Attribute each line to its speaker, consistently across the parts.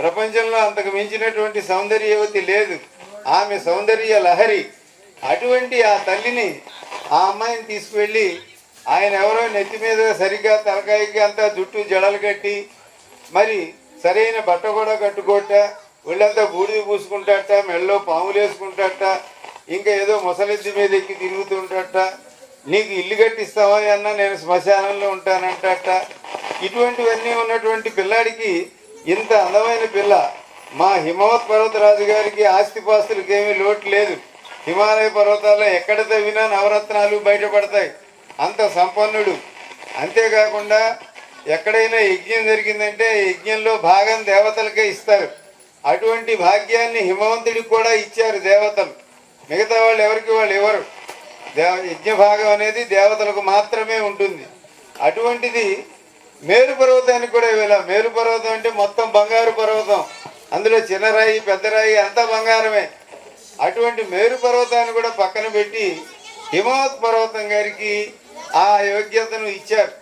Speaker 1: ప్రపంచంలో అంతకు మించినటువంటి సౌందర్యవతి లేదు. ఆమె సౌందర్య లహరి. అటువంటి ఆ తల్లిని, ఆ అమ్మాయిని తీసుకువెళ్ళి ఆయన ఎవరో నెత్తి మీద సరిగ్గా తలకాయకి అంతా జుట్టు జడలు కట్టి, మరి సరైన బట్ట కూడా కట్టుకోట, ఒళ్ళంతా బూడిద పూసుకుంటాట, మెళ్ళలో పాములు వేసుకుంటాట, ఇంకా ఏదో ముసలిద్ది మీద ఎక్కి తిరుగుతుంటాట, నీకు ఇల్లు కట్టిస్తావా అన్న నేను శ్మశానంలో ఉంటానంటాట. ఇటువంటివన్నీ ఉన్నటువంటి పిల్లాడికి ఇంత అందమైన పిల్ల. మా హిమవత్ పర్వతరాజు గారికి ఆస్తిపాస్తులకి ఏమీ లోటు లేదు. హిమాలయ పర్వతాల్లో ఎక్కడ తవ్వినా నవరత్నాలు బయటపడతాయి. అంత సంపన్నుడు. అంతేకాకుండా ఎక్కడైనా యజ్ఞం జరిగిందంటే యజ్ఞంలో భాగం దేవతలకే ఇస్తారు. అటువంటి భాగ్యాన్ని హిమవంతుడికి కూడా ఇచ్చారు దేవతలు. మిగతా వాళ్ళు ఎవరికి వాళ్ళు ఎవరు. యజ్ఞ భాగం అనేది దేవతలకు మాత్రమే ఉంటుంది. అటువంటిది మేరు పర్వతానికి కూడా ఇవ్వాలి. మేరు పర్వతం అంటే మొత్తం బంగారు పర్వతం. అందులో చిన్నరాయి పెద్దరాయి అంతా బంగారమే. అటువంటి మేరు పర్వతాన్ని కూడా పక్కన పెట్టి హిమవత్ పర్వతం గారికి ఆ యోగ్యతను ఇచ్చారు.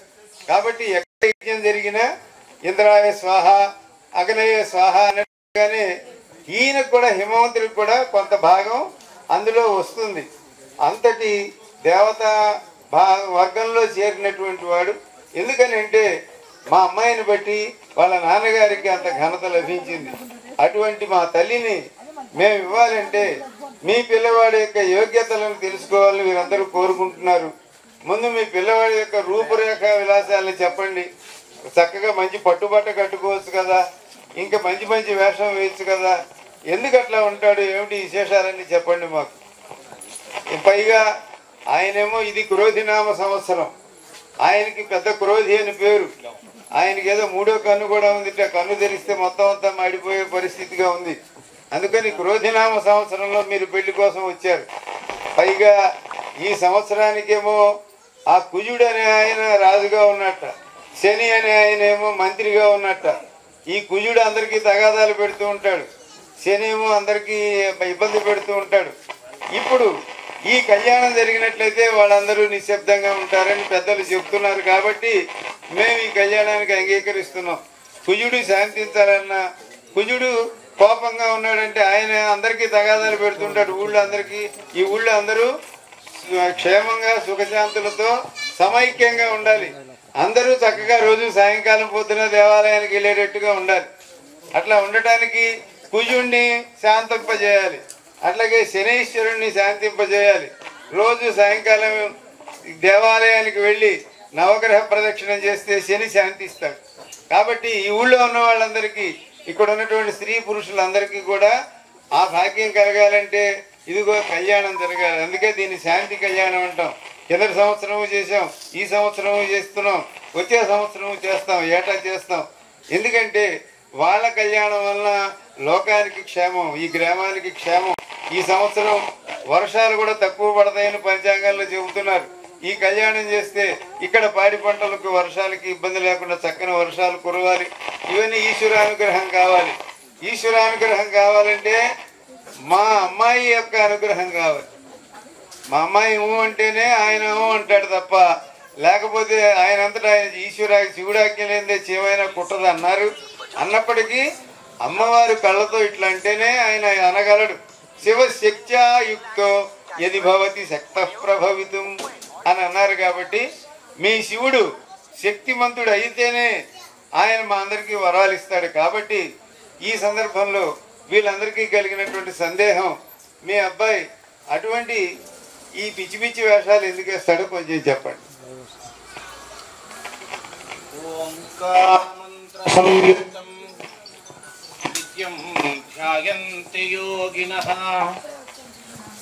Speaker 1: కాబట్టి ఎక్కడ యజ్ఞం జరిగినా ఇంద్రాయ స్వాహ అగ్నయ స్వాహ అన్నట్టుగానే ఈయనకు కూడా హిమవంతుడికి కూడా కొంత భాగం అందులో వస్తుంది. అంతటి దేవతా వర్గంలో చేరినటువంటి వాడు. ఎందుకని అంటే మా అమ్మాయిని బట్టి వాళ్ళ నాన్నగారికి అంత ఘనత లభించింది. అటువంటి మా తల్లిని మేము ఇవ్వాలంటే మీ పిల్లవాడి యొక్క యోగ్యతలను తెలుసుకోవాలని మీరందరూ కోరుకుంటున్నారు. ముందు మీ పిల్లవాడి యొక్క రూపురేఖ విలాసాలను చెప్పండి. చక్కగా మంచి పట్టుబట్ట కట్టుకోవచ్చు కదా, ఇంకా మంచి మంచి వేషం వేయచ్చు కదా, ఎందుకు అట్లా ఉంటాడు, ఏమిటి విశేషాలన్నీ చెప్పండి మాకు. పైగా ఆయనేమో ఇది క్రోధినామ సంవత్సరం. ఆయనకి పెద్ద క్రోధి అని పేరు. ఆయనకి ఏదో మూడో కన్ను కూడా ఉంది. కన్ను తెరిస్తే మొత్తం అంతా మాడిపోయే పరిస్థితిగా ఉంది. అందుకని క్రోధినామ సంవత్సరంలో మీరు పెళ్లి కోసం వచ్చారు. పైగా ఈ సంవత్సరానికేమో ఆ కుజుడు అనే ఆయన రాజుగా ఉన్నట్ట, శని అనే ఆయన ఏమో మంత్రిగా ఉన్నట్ట. ఈ కుజుడు అందరికీ తగాదాలు పెడుతూ ఉంటాడు, శని ఏమో అందరికీ ఇబ్బంది పెడుతూ ఉంటాడు. ఇప్పుడు ఈ కళ్యాణం జరిగినట్లయితే వాళ్ళందరూ నిశ్శబ్దంగా ఉంటారని పెద్దలు చెప్తున్నారు. కాబట్టి మేము ఈ కళ్యాణానికి అంగీకరిస్తున్నాం. కుజుడు శాంతించాలన్నా, కుజుడు కోపంగా ఉన్నాడంటే ఆయన అందరికీ తగాదాలు పెడుతుంటాడు ఊళ్ళో అందరికీ. ఈ ఊళ్ళో అందరూ క్షేమంగా సుఖశాంతులతో సమైక్యంగా ఉండాలి. అందరూ చక్కగా రోజు సాయంకాలం పొద్దున దేవాలయానికి వెళ్ళేటట్టుగా ఉండాలి. అట్లా ఉండటానికి కుజుడిని శాంతింపజేయాలి, అట్లాగే శనీశ్వరుణ్ణి శాంతింపజేయాలి. రోజు సాయంకాలం దేవాలయానికి వెళ్ళి నవగ్రహ ప్రదక్షిణం చేస్తే శని శాంతిస్తాడు. కాబట్టి ఈ ఊళ్ళో ఉన్న వాళ్ళందరికీ, ఇక్కడ ఉన్నటువంటి స్త్రీ పురుషులందరికీ కూడా ఆ భాగ్యం కలగాలంటే ఇదిగో కళ్యాణం జరగాలి. అందుకే దీన్ని శాంతి కళ్యాణం అంటాం. కిందటి సంవత్సరము చేసాం, ఈ సంవత్సరము చేస్తున్నాం, వచ్చే సంవత్సరము చేస్తాం, ఏటా చేస్తాం. ఎందుకంటే వాళ్ళ కళ్యాణం వలన లోకానికి క్షేమం, ఈ గ్రామానికి క్షేమం. ఈ సంవత్సరం వర్షాలు కూడా తక్కువ పడతాయని పంచాంగాల్లో చెబుతున్నారు. ఈ కళ్యాణం చేస్తే ఇక్కడ పాడి పంటలకు వర్షాలకి ఇబ్బంది లేకుండా చక్కని వర్షాలు కురవాలి. ఇవన్నీ ఈశ్వరానుగ్రహం కావాలి. ఈశ్వరానుగ్రహం కావాలంటే మా అమ్మాయి యొక్క అనుగ్రహం కావాలి. మా అమ్మాయి అంటేనే ఆయన అంటాడు తప్ప, లేకపోతే ఆయన అంతటా ఆయన శివుడాజ్ఞ లేదే చీమైనా కుట్టదు అన్నారు. అన్నప్పటికీ అమ్మవారు కళ్ళతో ఇట్లా అంటేనే ఆయన అనగలడు. శివశక్త్యాయుక్తో యది భవతి శక్త ప్రభవితం అని అన్నారు. కాబట్టి మీ శివుడు శక్తిమంతుడు అయితేనే ఆయన మా అందరికీ వరాలు ఇస్తాడు. కాబట్టి ఈ సందర్భంలో వీళ్ళందరికీ కలిగినటువంటి సందేహం, మీ అబ్బాయి అటువంటి ఈ పిచ్చి పిచ్చి వేషాలు ఎందుకు వేస్తాడో కొంచెం చెప్పండి.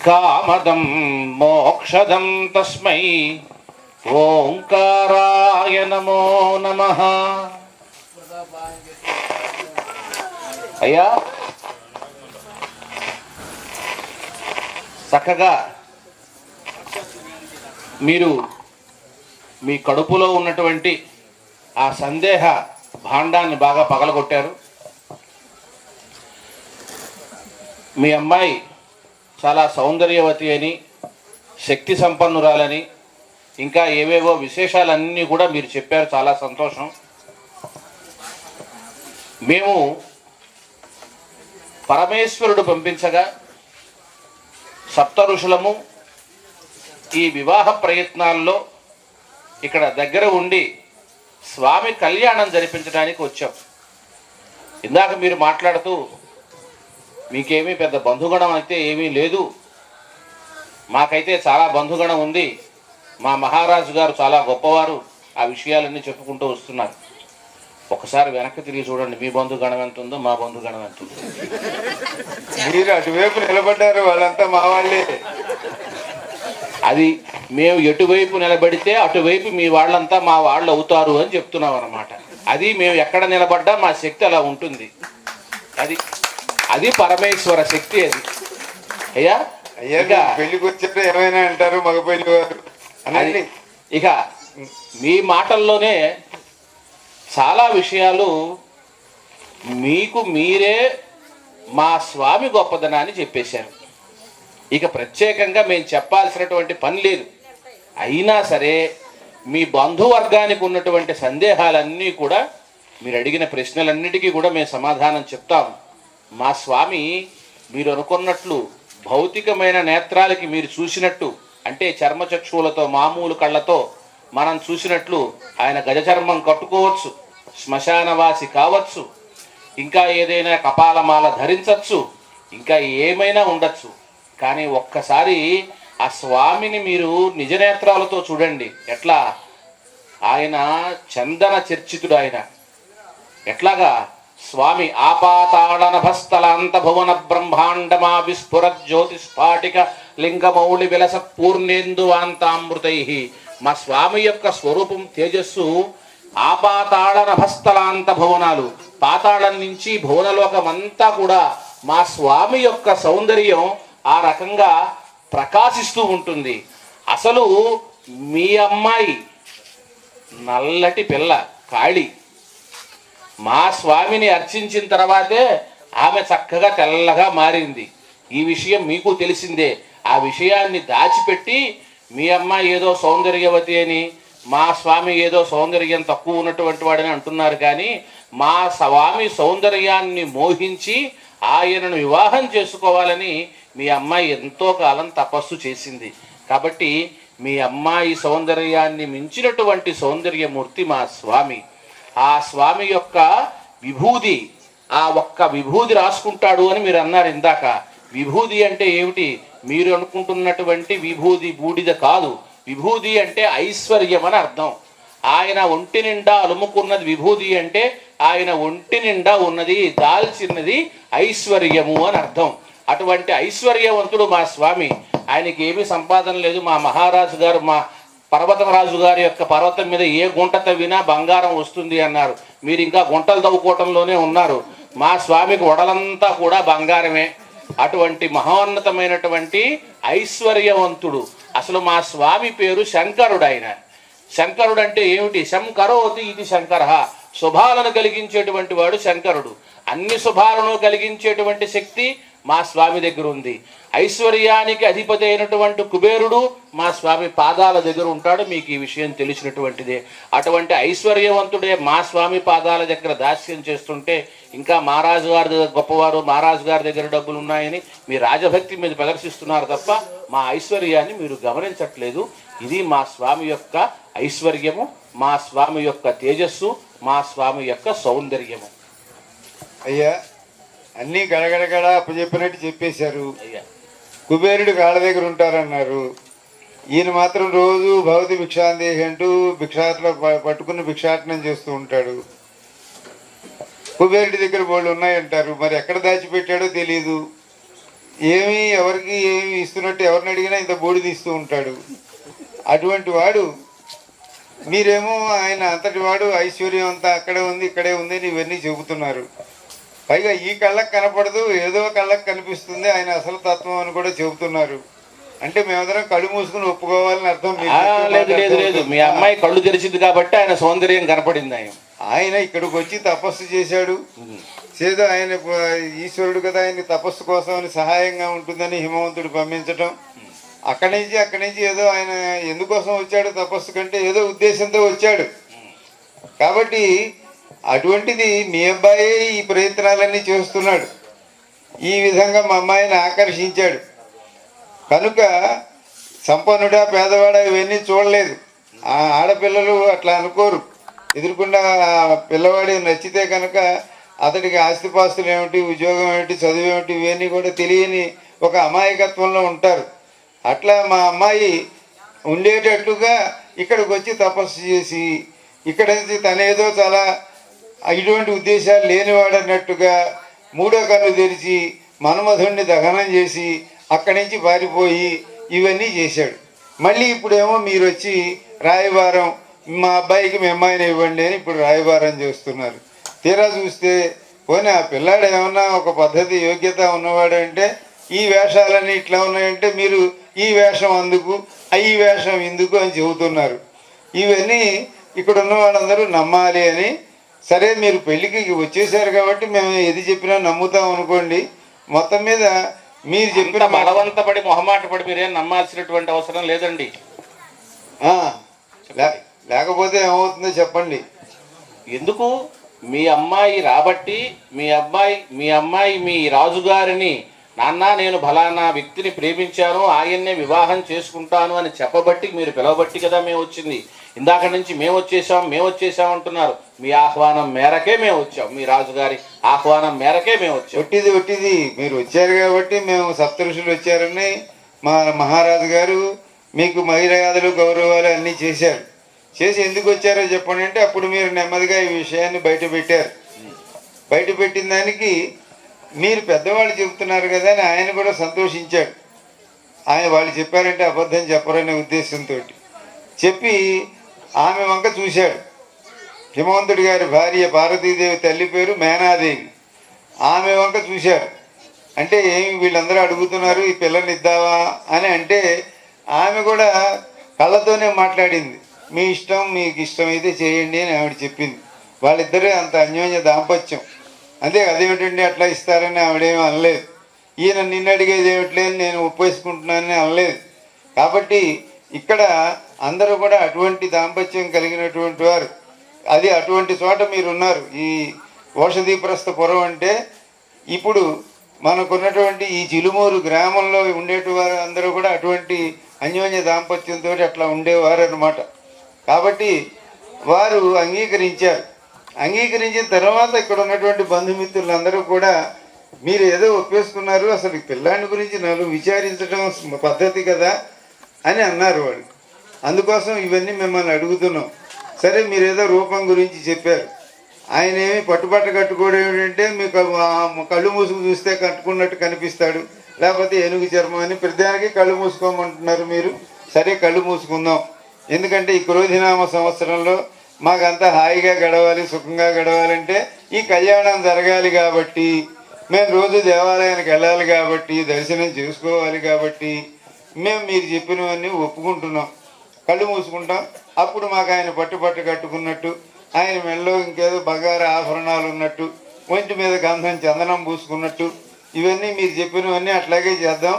Speaker 2: కామదం మోక్షదం తస్మై ఓంకారాయ నమో నమః. అయ్యా చక్కగా మీరు మీ కడుపులో ఉన్నటువంటి ఆ సందేహ భాండాన్ని బాగా పగలగొట్టారు. మీ అమ్మాయి చాలా సౌందర్యవతి అని, శక్తి సంపన్నురాలని, ఇంకా ఏవేవో విశేషాలన్నీ కూడా మీరు చెప్పారు. చాలా సంతోషం. మేము పరమేశ్వరుడు పంపించగా సప్త ఋషులము ఈ వివాహ ప్రయత్నాల్లో ఇక్కడ దగ్గర ఉండి స్వామి కళ్యాణం జరిపించడానికి వచ్చాం. ఇందాక మీరు మాట్లాడుతూ మీకేమీ పెద్ద బంధుగణం అయితే ఏమీ లేదు, మాకైతే చాలా బంధుగణం ఉంది, మా మహారాజు గారు చాలా గొప్పవారు, ఆ విషయాలన్నీ చెప్పుకుంటూ వస్తున్నారు. ఒకసారి వెనక్కి తిరిగి చూడండి, మీ బంధుగణం ఎంత ఉందో మా బంధుగణం ఎంత ఉందో.
Speaker 1: మీరు అటువైపు నిలబడ్డారు, వాళ్ళంతా మా వాళ్ళే.
Speaker 2: అది మేము ఎటువైపు నిలబడితే అటువైపు మీ వాళ్ళంతా మా వాళ్ళు అవుతారు అని చెప్తున్నాం అన్నమాట. అది మేము ఎక్కడ నిలబడ్డా మా శక్తి అలా ఉంటుంది. అది అది పరమేశ్వర శక్తి. అది అయ్యా
Speaker 1: అయ్యా పెళ్లికి వచ్చారు ఏమైనా అంటారు మగ పెళ్లి వారు అని.
Speaker 2: ఇక మీ మాటల్లోనే చాలా విషయాలు మీకు మీరే మా స్వామి గొప్పదనాన్ని చెప్పేశారు. ఇక ప్రత్యేకంగా మేము చెప్పాల్సినటువంటి పని లేదు. అయినా సరే మీ బంధువర్గానికి ఉన్నటువంటి సందేహాలన్నీ కూడా, మీరు అడిగిన ప్రశ్నలన్నిటికీ కూడా మేము సమాధానం చెప్తాం. మా స్వామి మీరు అనుకున్నట్లు భౌతికమైన నేత్రాలకి మీరు చూసినట్టు, అంటే చర్మచక్షువులతో మామూలు కళ్ళతో మనం చూసినట్లు ఆయన గజచర్మం కట్టుకోవచ్చు, శ్మశానవాసి కావచ్చు, ఇంకా ఏదైనా కపాలమాల ధరించవచ్చు, ఇంకా ఏమైనా ఉండొచ్చు. కానీ ఒక్కసారి ఆ స్వామిని మీరు నిజ నేత్రాలతో చూడండి. ఎట్లా ఆయన చందన చర్చితుడు. ఆయన ఎట్లాగా స్వామి ఆపాతాళనభస్థలాంత భువన బ్రహ్మాండమా విస్ఫుర జ్యోతిస్ఫాటిక లింగమౌళి విలస పూర్ణేందువాంతామృతై. మా స్వామి యొక్క స్వరూపం తేజస్సు ఆపాతాళనభస్థలాంత భువనాలు, పాతాళం నుంచి భువనలోకమంతా కూడా మా స్వామి యొక్క సౌందర్యం ఆ రకంగా ప్రకాశిస్తూ ఉంటుంది. అసలు మీ అమ్మాయి నల్లటి పిల్ల కాళి మా స్వామిని అర్చించిన తర్వాతే ఆమె చక్కగా తెల్లగా మారింది. ఈ విషయం మీకు తెలిసిందే. ఆ విషయాన్ని దాచిపెట్టి మీ అమ్మాయి ఏదో సౌందర్యవతి అని, మా స్వామి ఏదో సౌందర్యం తక్కువ ఉన్నటువంటి వాడని అంటున్నారు. కానీ మా స్వామి సౌందర్యాన్ని మోహించి ఆయనను వివాహం చేసుకోవాలని మీ అమ్మాయి ఎంతో కాలం తపస్సు చేసింది. కాబట్టి మీ అమ్మాయి సౌందర్యాన్ని మించినటువంటి సౌందర్యమూర్తి మా స్వామి. ఆ స్వామి యొక్క విభూది, ఆ ఒక్క విభూది రాసుకుంటాడు అని మీరు అన్నారు ఇందాక. విభూది అంటే ఏమిటి? మీరు అనుకుంటున్నటువంటి విభూది బూడిద కాదు. విభూది అంటే ఐశ్వర్యం అని అర్థం. ఆయన ఒంటి నిండా అలుముకున్నది విభూది అంటే ఆయన ఒంటి నిండా ఉన్నది దాల్చినది ఐశ్వర్యము అని అర్థం. అటువంటి ఐశ్వర్యవంతుడు మా స్వామి. ఆయనకి ఏమీ సంపాదన లేదు. మా మహారాజు గారు, మా పర్వతరాజు గారి యొక్క పర్వతం మీద ఏ గుంట తవ్వినా బంగారం వస్తుంది అన్నారు. మీరు ఇంకా గుంటలు తవ్వుకోవటంలోనే ఉన్నారు. మా స్వామికి వడలంతా కూడా బంగారమే. అటువంటి మహోన్నతమైనటువంటి ఐశ్వర్యవంతుడు. అసలు మా స్వామి పేరు శంకరుడు. ఆయన శంకరుడు అంటే ఏమిటి? శంకరోతి ఇది శంకర, శుభాలను కలిగించేటువంటి వాడు శంకరుడు. అన్ని శుభాలను కలిగించేటువంటి శక్తి మా స్వామి దగ్గర ఉంది. ఐశ్వర్యానికి అధిపతి అయినటువంటి కుబేరుడు మా స్వామి పాదాల దగ్గర ఉంటాడు. మీకు ఈ విషయం తెలిసినటువంటిదే. అటువంటి ఐశ్వర్యవంతుడే మా స్వామి పాదాల దగ్గర దాస్యం చేస్తుంటే ఇంకా మహారాజు గారి దగ్గర గొప్పవారు, మహారాజు గారి దగ్గర డబ్బులు ఉన్నాయని మీ రాజభక్తి మీద ప్రదర్శిస్తున్నారు తప్ప మా ఐశ్వర్యాన్ని మీరు గమనించట్లేదు. ఇది మా స్వామి యొక్క ఐశ్వర్యము, మా స్వామి యొక్క తేజస్సు, మా స్వామి యొక్క సౌందర్యము.
Speaker 1: అయ్యా అన్నీ గడగడగడ అప్పచెప్పినట్టు చెప్పేశారు.
Speaker 2: అయ్యా
Speaker 1: కుబేరుడు కాళ్ళ దగ్గర ఉంటారన్నారు. ఈయన మాత్రం రోజు భౌతి భిక్షాందేహి అంటూ భిక్షాటన పట్టుకుని భిక్షాటనం చేస్తూ ఉంటాడు. కుబేరుడి దగ్గర బోళ్ళు ఉన్నాయంటారు. మరి ఎక్కడ దాచిపెట్టాడో తెలియదు. ఏమి ఎవరికి ఏమి ఇస్తున్నట్టు ఎవరిని అడిగినా ఇంత బోడి తీస్తూ ఉంటాడు. అటువంటి వాడు మీరేమో ఆయన అంతటి వాడు, ఐశ్వర్యం అంతా అక్కడే ఉంది ఇక్కడే ఉంది అని ఇవన్నీ చెబుతున్నారు. పైగా ఈ కళ్ళకు కనపడదు, ఏదో కళ్ళకు కనిపిస్తుంది ఆయన అసలు తత్వం అని కూడా చెబుతున్నారు. అంటే మేమందరం కళ్ళు మూసుకుని ఒప్పుకోవాలని అర్థం.
Speaker 2: లేదు లేదు లేదు, మీ అమ్మాయి కళ్ళు తెరిచింది కాబట్టి ఆయన సౌందర్యం కనపడింది.
Speaker 1: ఆయన ఇక్కడికి వచ్చి తపస్సు చేశాడు. చేదో ఆయన ఈశ్వరుడు కదా, ఆయన తపస్సు కోసం అని సహాయంగా ఉంటుందని హిమవంతుడు పంపించటం. అక్కడి నుంచి ఏదో ఆయన ఎందుకోసం వచ్చాడు తపస్సు కంటే ఏదో ఉద్దేశంతో వచ్చాడు. కాబట్టి అటువంటిది మీ అబ్బాయే ఈ ప్రయత్నాలన్నీ చేస్తున్నాడు. ఈ విధంగా మా అమ్మాయిని ఆకర్షించాడు కనుక సంపన్నుడా పేదవాడా ఇవన్నీ చూడలేదు. ఆ ఆడపిల్లలు అట్లా అనుకోరు. ఎదురుకుండా పిల్లవాడి నచ్చితే కనుక అతడికి ఆస్తిపాస్తులు ఏమిటి, ఉద్యోగం ఏమిటి, చదువు ఏమిటి, ఇవన్నీ కూడా తెలియని ఒక అమాయకత్వంలో ఉంటారు. అట్లా మా అమ్మాయి ఉండేటట్లుగా ఇక్కడికి వచ్చి తపస్సు చేసి ఇక్కడ నుంచి తనేదో చాలా ఇటువంటి ఉద్దేశాలు లేనివాడన్నట్టుగా మూడో కన్ను తెరిచి మన్మధుణ్ణి దహనం చేసి అక్కడి నుంచి పారిపోయి ఇవన్నీ చేశాడు. మళ్ళీ ఇప్పుడేమో మీరు వచ్చి రాయబారం మా అబ్బాయికి మీ అమ్మాయిని ఇవ్వండి అని ఇప్పుడు రాయబారం చేస్తున్నారు. తీరా చూస్తే పోనీ ఆ పిల్లాడు ఏమన్నా ఒక పద్ధతి యోగ్యత ఉన్నవాడంటే ఈ వేషాలన్నీ ఇట్లా ఉన్నాయంటే మీరు ఈ వేషం అందుకు ఈ వేషం ఎందుకు అని చెబుతున్నారు. ఇవన్నీ ఇక్కడ ఉన్న వాళ్ళందరూ నమ్మాలి అని. సరే మీరు పెళ్ళికి వచ్చేసారు కాబట్టి మేము ఏది చెప్పినా నమ్ముతాం అనుకోండి. మొత్తం మీద మీరు చెప్పిన
Speaker 2: బలవంతపడి మొహమాట పడి మీరేం నమ్మాల్సినటువంటి అవసరం లేదండి.
Speaker 1: లేకపోతే ఏమవుతుందో చెప్పండి.
Speaker 2: ఎందుకు మీ అమ్మాయి రాబట్టి మీ అమ్మాయి మీ రాజుగారిని నాన్న నేను ఫలానా వ్యక్తిని ప్రేమించాను ఆయన్నే వివాహం చేసుకుంటాను అని చెప్పబట్టి మీరు పిలవబట్టి కదా మేము వచ్చింది. ఇందాక నుంచి మేము వచ్చేసాం అంటున్నారు. మీ ఆహ్వానం మేరకే మేము వచ్చాం, మీ రాజుగారి ఆహ్వానం మేరకే మేము వచ్చాం.
Speaker 1: ఒట్టిది మీరు వచ్చారు కాబట్టి మేము సప్తఋషులు వచ్చారని మా మహారాజు గారు మీకు మర్యాదలు గౌరవాలు అన్నీ చేశారు. చేసి ఎందుకు వచ్చారో చెప్పండి అంటే అప్పుడు మీరు నెమ్మదిగా ఈ విషయాన్ని బయట పెట్టారు. బయట పెట్టిన దానికి మీరు పెద్దవాళ్ళు చెబుతున్నారు కదా అని ఆయన కూడా సంతోషించాడు. ఆయన వాళ్ళు చెప్పారంటే అబద్ధం చెప్పరనే ఉద్దేశంతో చెప్పి ఆమె వంక చూశాడు. హిమవంతుడి గారి భార్య పార్వతీదేవి తల్లి పేరు మేనాదేవి. ఆమె వంక చూశారు. అంటే ఏమి వీళ్ళందరూ అడుగుతున్నారు ఈ పిల్లని ఇద్దావా అని అంటే ఆమె కూడా కళ్ళతోనే మాట్లాడింది. మీ ఇష్టం, మీకు ఇష్టం అయితే చేయండి అని ఆవిడ చెప్పింది. వాళ్ళిద్దరే అంత అన్యోన్య దాంపత్యం. అంతే అదేమిటండి అట్లా ఇస్తారని ఆవిడేమీ అనలేదు. ఈయన నిన్ను అడిగేది ఏమిట్లేదు నేను ఒప్పేసుకుంటున్నానని అనలేదు. కాబట్టి ఇక్కడ అందరూ కూడా అటువంటి దాంపత్యం కలిగినటువంటి వారు. అది అటువంటి చోట మీరున్నారు. ఈ ఓషధీప్రస్థపురం అంటే ఇప్పుడు మనకున్నటువంటి ఈ చిలుమూరు గ్రామంలో ఉండేటివారు అందరూ కూడా అటువంటి అన్యోన్య దాంపత్యంతో అట్లా ఉండేవారు అన్నమాట. కాబట్టి వారు అంగీకరించారు. అంగీకరించిన తర్వాత ఇక్కడ ఉన్నటువంటి బంధుమిత్రులందరూ కూడా మీరు ఏదో ఒప్పేసుకున్నారు, అసలు ఈ పిల్లాడి గురించి నన్ను విచారించడం పద్ధతి కదా అని అన్నారు వాళ్ళు. అందుకోసం ఇవన్నీ మిమ్మల్ని అడుగుతున్నాం. సరే మీరేదో రూపం గురించి చెప్పారు. ఆయన ఏమి పట్టుబట్ట కట్టుకోవడం ఏమిటంటే మీకు కళ్ళు మూసుకు చూస్తే కట్టుకున్నట్టు కనిపిస్తాడు, లేకపోతే ఏనుగు చర్మం అని ప్రతిదానికి కళ్ళు మూసుకోమంటున్నారు మీరు. సరే కళ్ళు మూసుకుందాం. ఎందుకంటే ఈ క్రోధినామ సంవత్సరంలో మాకంతా హాయిగా గడవాలి, సుఖంగా గడవాలంటే ఈ కళ్యాణం జరగాలి కాబట్టి మేము రోజు దేవాలయానికి వెళ్ళాలి కాబట్టి దర్శనం చేసుకోవాలి కాబట్టి మేము మీరు చెప్పినవన్నీ ఒప్పుకుంటున్నాం. కళ్ళు మూసుకుంటాం. అప్పుడు మాకు ఆయన పట్టు కట్టుకున్నట్టు, ఆయన మెడలో ఇంకేదో బంగారు ఆభరణాలు ఉన్నట్టు, ఒంటి మీద గంధం చందనం పూసుకున్నట్టు ఇవన్నీ మీరు చెప్పినవన్నీ అట్లాగే చేద్దాం.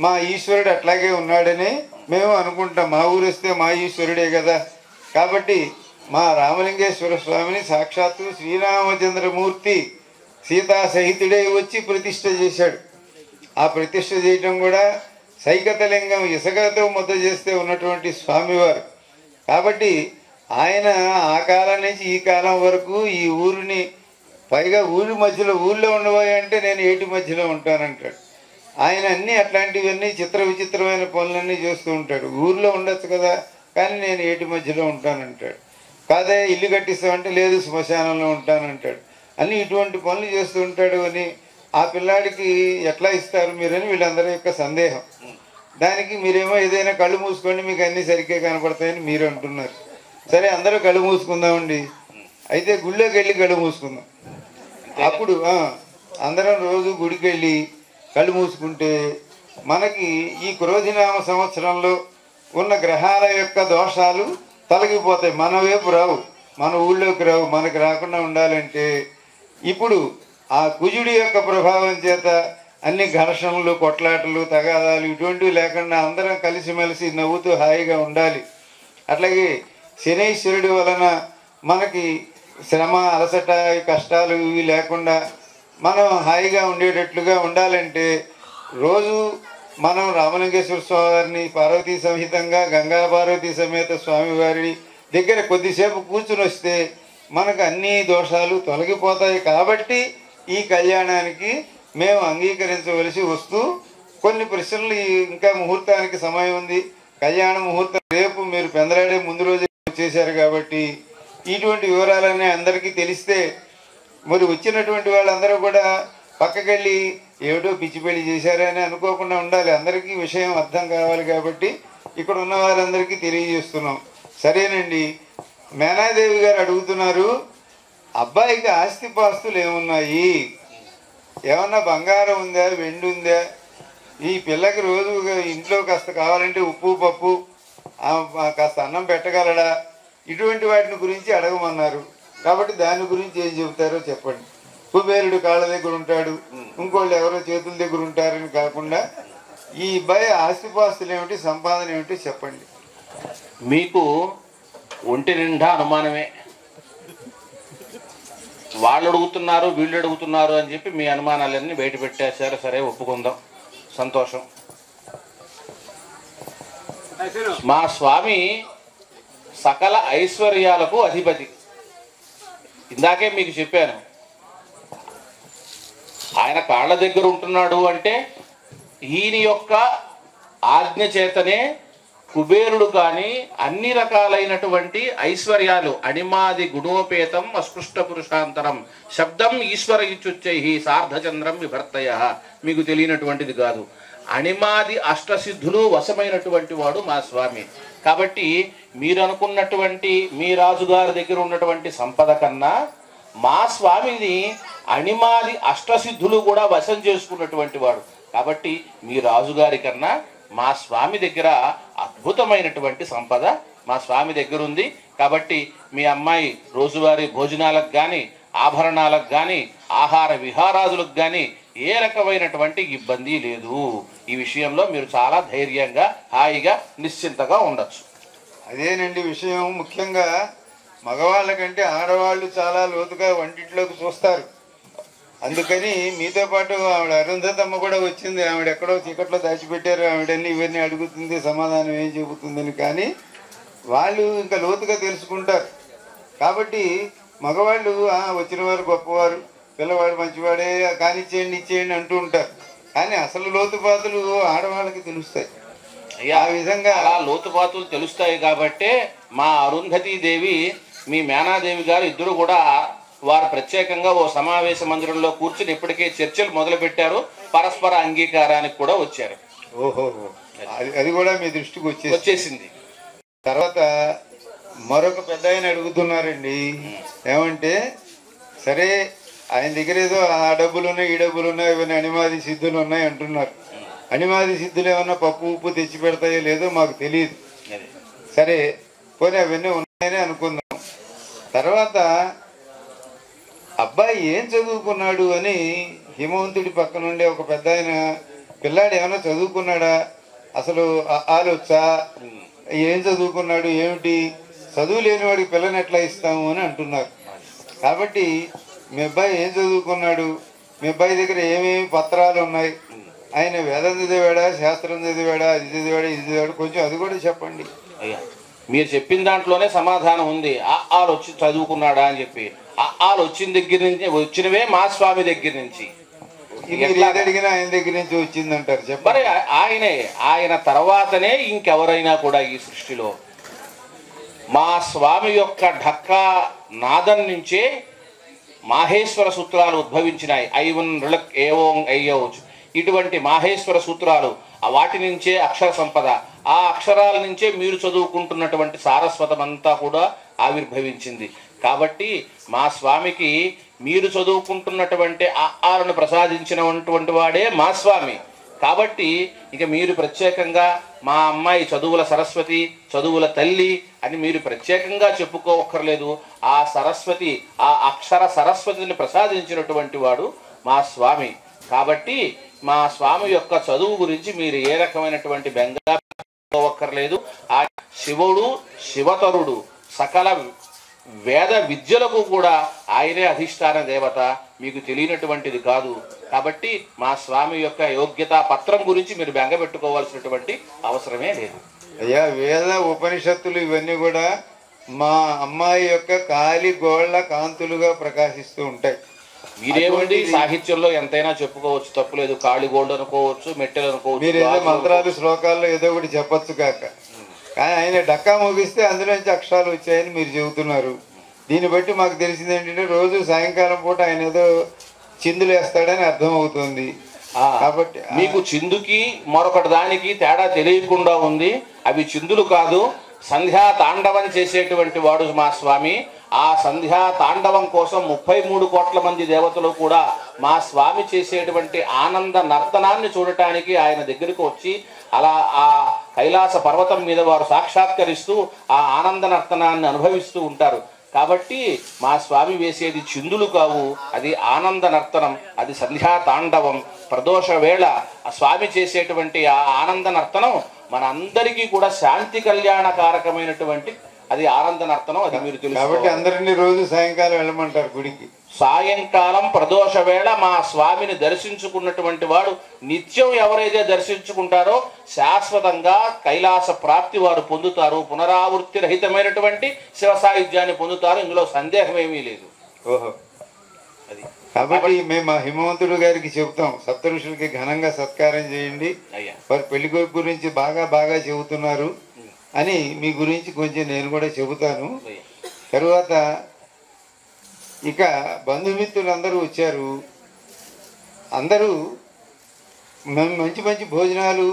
Speaker 1: మా ఈశ్వరుడు అట్లాగే ఉన్నాడని మేము అనుకుంటాం. మా ఊరు వస్తే మా ఈశ్వరుడే కదా. కాబట్టి మా రామలింగేశ్వర స్వామిని సాక్షాత్తు శ్రీరామచంద్రమూర్తి సీతా సహితుడే వచ్చి ప్రతిష్ఠ చేశాడు. ఆ ప్రతిష్ఠ చేయటం కూడా సైకతలింగం ఇసుకతో ముద్ద చేస్తే ఉన్నటువంటి స్వామివారు. కాబట్టి ఆయన ఆ కాలం నుంచి ఈ కాలం వరకు ఈ ఊరిని, పైగా ఊళ్ళో ఉండబోయే అంటే నేను ఏటి మధ్యలో ఉంటానంటాడు. ఆయన అన్నీ అట్లాంటివన్నీ చిత్ర విచిత్రమైన పనులన్నీ చేస్తూ ఉంటాడు. ఊర్లో ఉండొచ్చు కదా కానీ నేను ఏటి మధ్యలో ఉంటానంటాడు. కాదే ఇల్లు కట్టిస్తామంటే లేదు శ్మశానంలో ఉంటానంటాడు. అన్నీ ఇటువంటి పనులు చేస్తూ ఉంటాడు అని ఆ పిల్లాడికి ఎట్లా ఇస్తారు మీరని వీళ్ళందరి యొక్క సందేహం. దానికి మీరేమో ఏదైనా కళ్ళు మూసుకోండి మీకు అన్నీ సరిగ్గా కనపడతాయని మీరు అంటున్నారు. సరే అందరూ కళ్ళు మూసుకుందామండి. అయితే గుళ్ళోకి వెళ్ళి కళ్ళు మూసుకుందాం. అప్పుడు అందరం రోజు గుడికి వెళ్ళి కళ్ళు మూసుకుంటే మనకి ఈ క్రోధినామ సంవత్సరంలో ఉన్న గ్రహాల యొక్క దోషాలు తొలగిపోతాయి. మన వైపు రావు, మన ఊళ్ళోకి రావు. మనకు రాకుండా ఉండాలంటే ఇప్పుడు ఆ కుజుడి యొక్క ప్రభావం చేత అన్ని ఘర్షణలు, కొట్లాటలు, తగాదాలు ఇటువంటివి లేకుండా అందరం కలిసిమెలిసి నవ్వుతూ హాయిగా ఉండాలి. అట్లాగే శనీశ్వరుడి వలన మనకి శ్రమ, అలసట, కష్టాలు ఇవి లేకుండా మనం హాయిగా ఉండేటట్లుగా ఉండాలంటే రోజు మనం రామలింగేశ్వర స్వామి వారిని పార్వతీ సమేతంగా గంగా పార్వతీ సమేత స్వామివారి దగ్గర కొద్దిసేపు కూర్చుని వస్తే మనకు అన్ని దోషాలు తొలగిపోతాయి. కాబట్టి ఈ కళ్యాణానికి మేము అంగీకరించవలసి వస్తూ కొన్ని ప్రశ్నలు ఇంకా ముహూర్తానికి సమయం ఉంది. కళ్యాణ ముహూర్తం రేపు, మీరు పెందలాడే ముందు రోజే చేశారు కాబట్టి ఇటువంటి వివరాలన్నీ అందరికీ తెలిస్తే మరి వచ్చినటువంటి వాళ్ళందరూ కూడా పక్కకెళ్ళి ఏమిటో పిచ్చి పెళ్లి చేశారని అనుకోకుండా ఉండాలి. అందరికీ విషయం అర్థం కావాలి కాబట్టి ఇక్కడ ఉన్న వారందరికీ తెలియజేస్తున్నాం. సరేనండి. మేనాదేవి గారు అడుగుతున్నారు, అబ్బాయికి ఆస్తిపాస్తులు ఏమున్నాయి, ఏమన్నా బంగారం ఉందా, వెండి ఉందా, ఈ పిల్లకి రోజు ఇంట్లో కాస్త కావాలంటే ఉప్పు పప్పు కాస్త అన్నం పెట్టగలడా, ఇటువంటి వాటిని గురించి అడగమన్నారు. కాబట్టి దాని గురించి ఏం చెబుతారో చెప్పండి. కుబేరుడు కాళ్ళ దగ్గర ఉంటాడు, ఇంకోళ్ళు ఎవరో చేతుల దగ్గర ఉంటారని కాకుండా ఈ అబ్బాయి ఆస్తిపాస్తులు ఏమిటి, సంపాదన ఏమిటి చెప్పండి.
Speaker 2: మీకు ఒంటి నిండా అనుమానమే. వాళ్ళు అడుగుతున్నారు, వీళ్ళు అడుగుతున్నారు అని చెప్పి మీ అనుమానాలన్నీ బయట పెట్టేశారు. సరే, ఒప్పుకుందాం, సంతోషం. మా స్వామి సకల ఐశ్వర్యాలకు అధిపతి. ఇందాకే మీకు చెప్పాను, ఆయన కాళ్ళ దగ్గర ఉంటున్నాడు అంటే ఈయన యొక్క ఆజ్ఞ చేతనే కుబేరుడు కానీ అన్ని రకాలైనటువంటి ఐశ్వర్యాలు, అణిమాది గుణోపేతం అస్పృష్ట పురుషాంతరం శబ్దం ఈశ్వర ఇచ్చుచ్చై సార్ధచంద్రం విభర్తయ. మీకు తెలియనటువంటిది కాదు. అణిమాది అష్టసిద్ధులు వశమైనటువంటి వాడు మా స్వామి. కాబట్టి మీరు అనుకున్నటువంటి మీ రాజుగారి దగ్గర ఉన్నటువంటి సంపద కన్నా మా స్వామిని అణిమాది అష్టసిద్ధులు కూడా వశం చేసుకున్నటువంటి వాడు. కాబట్టి మీ రాజుగారి కన్నా మా స్వామి దగ్గర అద్భుతమైనటువంటి సంపద మా స్వామి దగ్గర ఉంది. కాబట్టి మీ అమ్మాయి రోజువారీ భోజనాలకు కానీ, ఆభరణాలకు కానీ, ఆహార విహారాదులకు కానీ ఏ రకమైనటువంటి ఇబ్బంది లేదు. ఈ విషయంలో మీరు చాలా ధైర్యంగా, హాయిగా, నిశ్చింతగా ఉండొచ్చు.
Speaker 1: అదేనండి విషయం. ముఖ్యంగా మగవాళ్ళ కంటే ఆడవాళ్ళు చాలా లోతుగా వంటింట్లోకి చూస్తారు. అందుకని మీతో పాటు ఆవిడ అరుంధతమ్మ కూడా వచ్చింది. ఆవిడ ఎక్కడో చీకట్లో దాచిపెట్టారు, ఆవిడన్నీ ఇవన్నీ అడుగుతుంది, సమాధానం ఏం చెబుతుందని. కానీ వాళ్ళు ఇంకా లోతుగా తెలుసుకుంటారు. కాబట్టి మగవాళ్ళు వచ్చిన వారు గొప్పవారు, పిల్లవాడు మంచివాడే, కానిచ్చేయండి ఇచ్చేయండి అంటూ ఉంటారు. కానీ అసలు లోతుపాతులు ఆడవాళ్ళకి తెలుస్తాయి.
Speaker 2: ఆ విధంగా అలా లోతుపాతులు తెలుస్తాయి. కాబట్టే మా అరుంధతీదేవి, మీ మేనాదేవి గారు ఇద్దరు కూడా వారు ప్రత్యేకంగా ఓ సమావేశ మందిరంలో కూర్చుని ఇప్పటికే చర్చలు మొదలు పెట్టారు. పరస్పర అంగీకారానికి కూడా వచ్చారు.
Speaker 1: ఓహో, అది కూడా మీ దృష్టికి వచ్చేసింది. తర్వాత మరొక పెద్ద ఆయన అడుగుతున్నారండి. ఏమంటే సరే, ఆయన దగ్గర ఏదో ఆ డబ్బులు ఉన్నాయి, ఈ డబ్బులు ఉన్నాయి, ఇవన్నీ అణిమాది సిద్ధులు ఉన్నాయి అంటున్నారు. అణిమాది సిద్ధులు ఏమన్నా పప్పు ఉప్పు తెచ్చి పెడతాయో లేదో మాకు తెలియదు. సరే, పోనీ అవన్నీ ఉన్నాయని అనుకుందాం. తర్వాత అబ్బాయి ఏం చదువుకున్నాడు అని హిమవంతుడి పక్కన ఉండే ఒక పెద్ద ఆయన, పిల్లాడు ఏమైనా చదువుకున్నాడా, అసలు ఆలోచా, ఏం చదువుకున్నాడు, ఏమిటి, చదువు లేనివాడికి పిల్లని ఎట్లా ఇస్తాము అని అంటున్నారు. కాబట్టి మీ అబ్బాయి ఏం చదువుకున్నాడు, మీ అబ్బాయి దగ్గర ఏమేమి పత్రాలు ఉన్నాయి, ఆయన వేదం చదివాడా, శాస్త్రం చదివాడా, అది చదివాడా, ఇది చదివాడు, కొంచెం అది కూడా చెప్పండి.
Speaker 2: అయ్యా, మీరు చెప్పిన దాంట్లోనే సమాధానం ఉంది. ఆలు వచ్చి చదువుకున్నాడా అని చెప్పి, ఆలు వచ్చిన దగ్గర నుంచి వచ్చినవే మా స్వామి దగ్గర నుంచి.
Speaker 1: అడిగినా ఆయన దగ్గర నుంచి వచ్చిందంటారు. చెప్పండి.
Speaker 2: ఆయన తర్వాతనే ఇంకెవరైనా కూడా ఈ సృష్టిలో మా స్వామి యొక్క ఢక్కా నాదం నుంచే మాహేశ్వర సూత్రాలు ఉద్భవించినాయి. ఐవన్ రుళక్ ఏవోం అయ్యవచ్చు, ఇటువంటి మాహేశ్వర సూత్రాలు. వాటి నుంచే అక్షర సంపద, ఆ అక్షరాల నుంచే మీరు చదువుకుంటున్నటువంటి సారస్వతం అంతా కూడా ఆవిర్భవించింది. కాబట్టి మా స్వామికి మీరు చదువుకుంటున్నటువంటి ఆలను ప్రసాదించినటువంటి వాడే మా స్వామి. కాబట్టి ఇక మీరు ప్రత్యేకంగా మా అమ్మాయి చదువుల సరస్వతి, చదువుల తల్లి అని మీరు ప్రత్యేకంగా చెప్పుకోవక్కర్లేదు. ఆ సరస్వతి, ఆ అక్షర సరస్వతిని ప్రసాదించినటువంటి వాడు మా స్వామి. కాబట్టి మా స్వామి యొక్క చదువు గురించి మీరు ఏ రకమైనటువంటి బెంగా ఒక్కర్లేదు. ఆ శివుడు, శివతరుడు, సకల వేద విద్యలకు కూడా ఆయనే అధిష్టాన దేవత, మీకు తెలియనటువంటిది కాదు. కాబట్టి మా స్వామి యొక్క యోగ్యతా పత్రం గురించి మీరు బెంగపెట్టుకోవాల్సినటువంటి అవసరమే లేదు.
Speaker 1: అయ్యా, వేద ఉపనిషత్తులు ఇవన్నీ కూడా మా అమ్మాయి యొక్క కాలి గోళ్ల కాంతులుగా ప్రకాశిస్తూ ఉంటాయి.
Speaker 2: మీరేమండి సాహిత్యంలో ఎంతైనా చెప్పుకోవచ్చు, తప్పులేదు. కాళీ గోల్డ్ అనుకోవచ్చు, మెట్టెలు అనుకోవచ్చు.
Speaker 1: మీరు ఏదో మంత్రాలు శ్లోకాల్లో ఏదో ఒకటి చెప్పొచ్చు కాక, కానీ ఆయన డక్కా ముగిస్తే అందులోంచి అక్షరాలు వచ్చాయని మీరు చెబుతున్నారు. దీన్ని బట్టి మాకు తెలిసింది ఏంటంటే రోజు సాయంకాలం పూట ఆయన ఏదో చిందులు వేస్తాడని అర్థమవుతుంది. కాబట్టి
Speaker 2: మీకు చిందుకి మరొకటి దానికి తేడా తెలియకుండా ఉంది. అవి చిందులు కాదు, సంధ్యా తాండవం చేసేటువంటి వాడు మా స్వామి. ఆ సంధ్యా తాండవం కోసం 33 కోట్ల మంది దేవతలు కూడా మా స్వామి చేసేటువంటి ఆనంద నర్తనాన్ని చూడటానికి ఆయన దగ్గరకు వచ్చి అలా ఆ కైలాస పర్వతం మీద వారు సాక్షాత్కరిస్తూ ఆ ఆనంద నర్తనాన్ని అనుభవిస్తూ ఉంటారు. కాబట్టి మా స్వామి వేసేది చిందులు కావు, అది ఆనంద నర్తనం, అది సంధ్యా తాండవం. ప్రదోష వేళ ఆ స్వామి చేసేటువంటి ఆ ఆనంద నర్తనం మన అందరికీ కూడా శాంతి కళ్యాణకారకమైనటువంటి అది ఆనంద నర్తనం. అది మీరు తెలుసు.
Speaker 1: కాబట్టి అందరినీ రోజు సాయంకాలం వెళ్ళమంటారు గుడికి.
Speaker 2: సాయంకాలం ప్రదోష వేళ మా స్వామిని దర్శించుకున్నటువంటి వాడు నిత్యం ఎవరైతే దర్శించుకుంటారో శాశ్వతంగా కైలాస ప్రాప్తి వారు పొందుతారు. పునరావృత్తి రహితమైనటువంటి శివ సాయుధ్యాన్ని పొందుతారు. ఇందులో సందేహం ఏమీ లేదు.
Speaker 1: ఓహో, అది కాబట్టి మేము ఆ హిమవంతుడు గారికి చెబుతాం, సప్త ఋషులకి ఘనంగా సత్కారం చేయండి, వారి పెళ్లి కొడుకు గురించి బాగా చెబుతున్నారు అని మీ గురించి కొంచెం నేను కూడా చెబుతాను. తరువాత ఇక బంధుమిత్రులు అందరూ వచ్చారు. అందరూ మేము మంచి భోజనాలు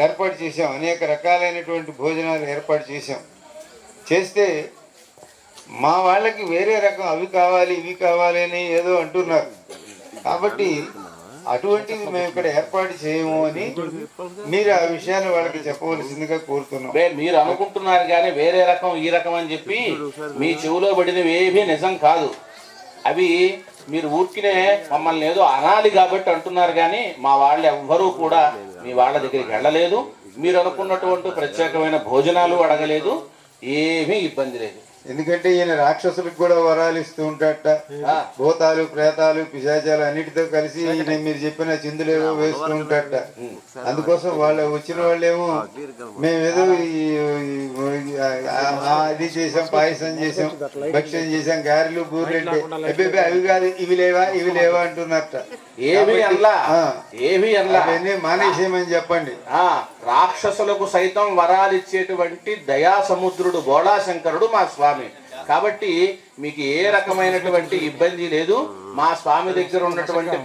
Speaker 1: ఏర్పాటు చేసాం, అనేక రకాలైనటువంటి భోజనాలు ఏర్పాటు చేస్తే మా వాళ్ళకి వేరే రకం అవి కావాలి ఇవి కావాలి అని ఏదో అంటున్నారు. కాబట్టి అటువంటివి మేము ఇక్కడ ఏర్పాటు చేయము అని మీరు ఆ విషయాన్ని వాళ్ళకి చెప్పవలసిందిగా కోరుతున్నాం.
Speaker 2: మీరు అనుకుంటున్నారు కానీ వేరే రకం ఈ రకం అని చెప్పి మీ చెవులో పడినవి ఏమీ నిజం కాదు. అవి మీరు ఊరికినే మమ్మల్ని ఏదో అనాలి కాబట్టి అంటున్నారు కానీ మా వాళ్ళు ఎవ్వరూ కూడా మీ వాళ్ళ దగ్గరికి వెళ్ళలేదు. మీరు అనుకున్నటువంటి ప్రత్యేకమైన భోజనాలు అడగలేదు, ఏమీ ఇబ్బంది లేదు.
Speaker 1: ఎందుకంటే ఈయన రాక్షసులకు కూడా వరాలు ఇస్తూ ఉంటాడట. భూతాలు ప్రేతాలు పిశాచాలు అన్నిటితో కలిసి ఈయన మీరు చెప్పిన చిందులేవో వేస్తూ ఉంటాడట. అందుకోసం వాళ్ళు వచ్చిన వాళ్ళేమో మేమేదో అది చేసాం, పాయసం చేసాం, భక్ష్యం చేసాం, గారెలు బూరెలు అంటే అవి కాదు ఇవి లేవా అంటున్నారట. అవన్నీ మానేసేయమని చెప్పండి.
Speaker 2: రాక్షసులకు సైతం వరాలు ఇచ్చేటువంటి దయా సముద్రుడు బోళాశంకరుడు మా స్వామి. కాబట్టి మీకు ఏ రకమైనటువంటి ఇబ్బంది లేదు. మా స్వామి దగ్గర ఉన్నటువంటి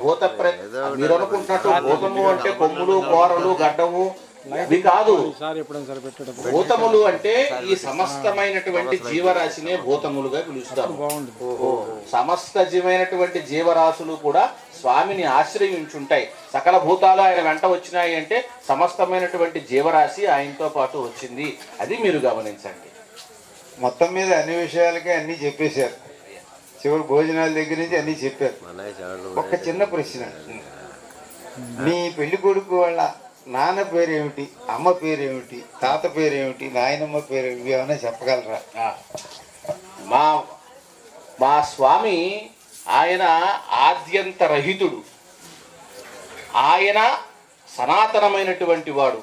Speaker 2: మీరు అనుకుంటున్నట్టు భూతము అంటే కొమ్ములు కోరలు గడ్డము ఇవి కాదు. భూతములు అంటే ఈ సమస్తమైనటువంటి జీవరాశినే భూతములుగా పిలుస్తారు. సమస్తమైనటువంటి జీవరాశులు కూడా స్వామిని ఆశ్రయించుంటాయి. సకల భూతాలు ఆయన వెంట వచ్చినాయి అంటే సమస్తమైనటువంటి జీవరాశి ఆయనతో పాటు వచ్చింది. అది మీరు గమనించండి.
Speaker 1: మొత్తం మీద అన్ని విషయాలకే అన్ని చెప్పేశారు. చివరి భోజనాల దగ్గర నుంచి అన్ని చెప్పారు. ఒక చిన్న ప్రశ్న, మీ పెళ్లి కొడుకు వాళ్ళ నాన్న పేరేమిటి, అమ్మ పేరేమిటి, తాత పేరేమిటి, నాయనమ్మ పేరేమిటి, ఏమైనా చెప్పగలరా?
Speaker 2: మా స్వామి ఆయన ఆద్యంత రహితుడు. ఆయన సనాతనమైనటువంటి వాడు,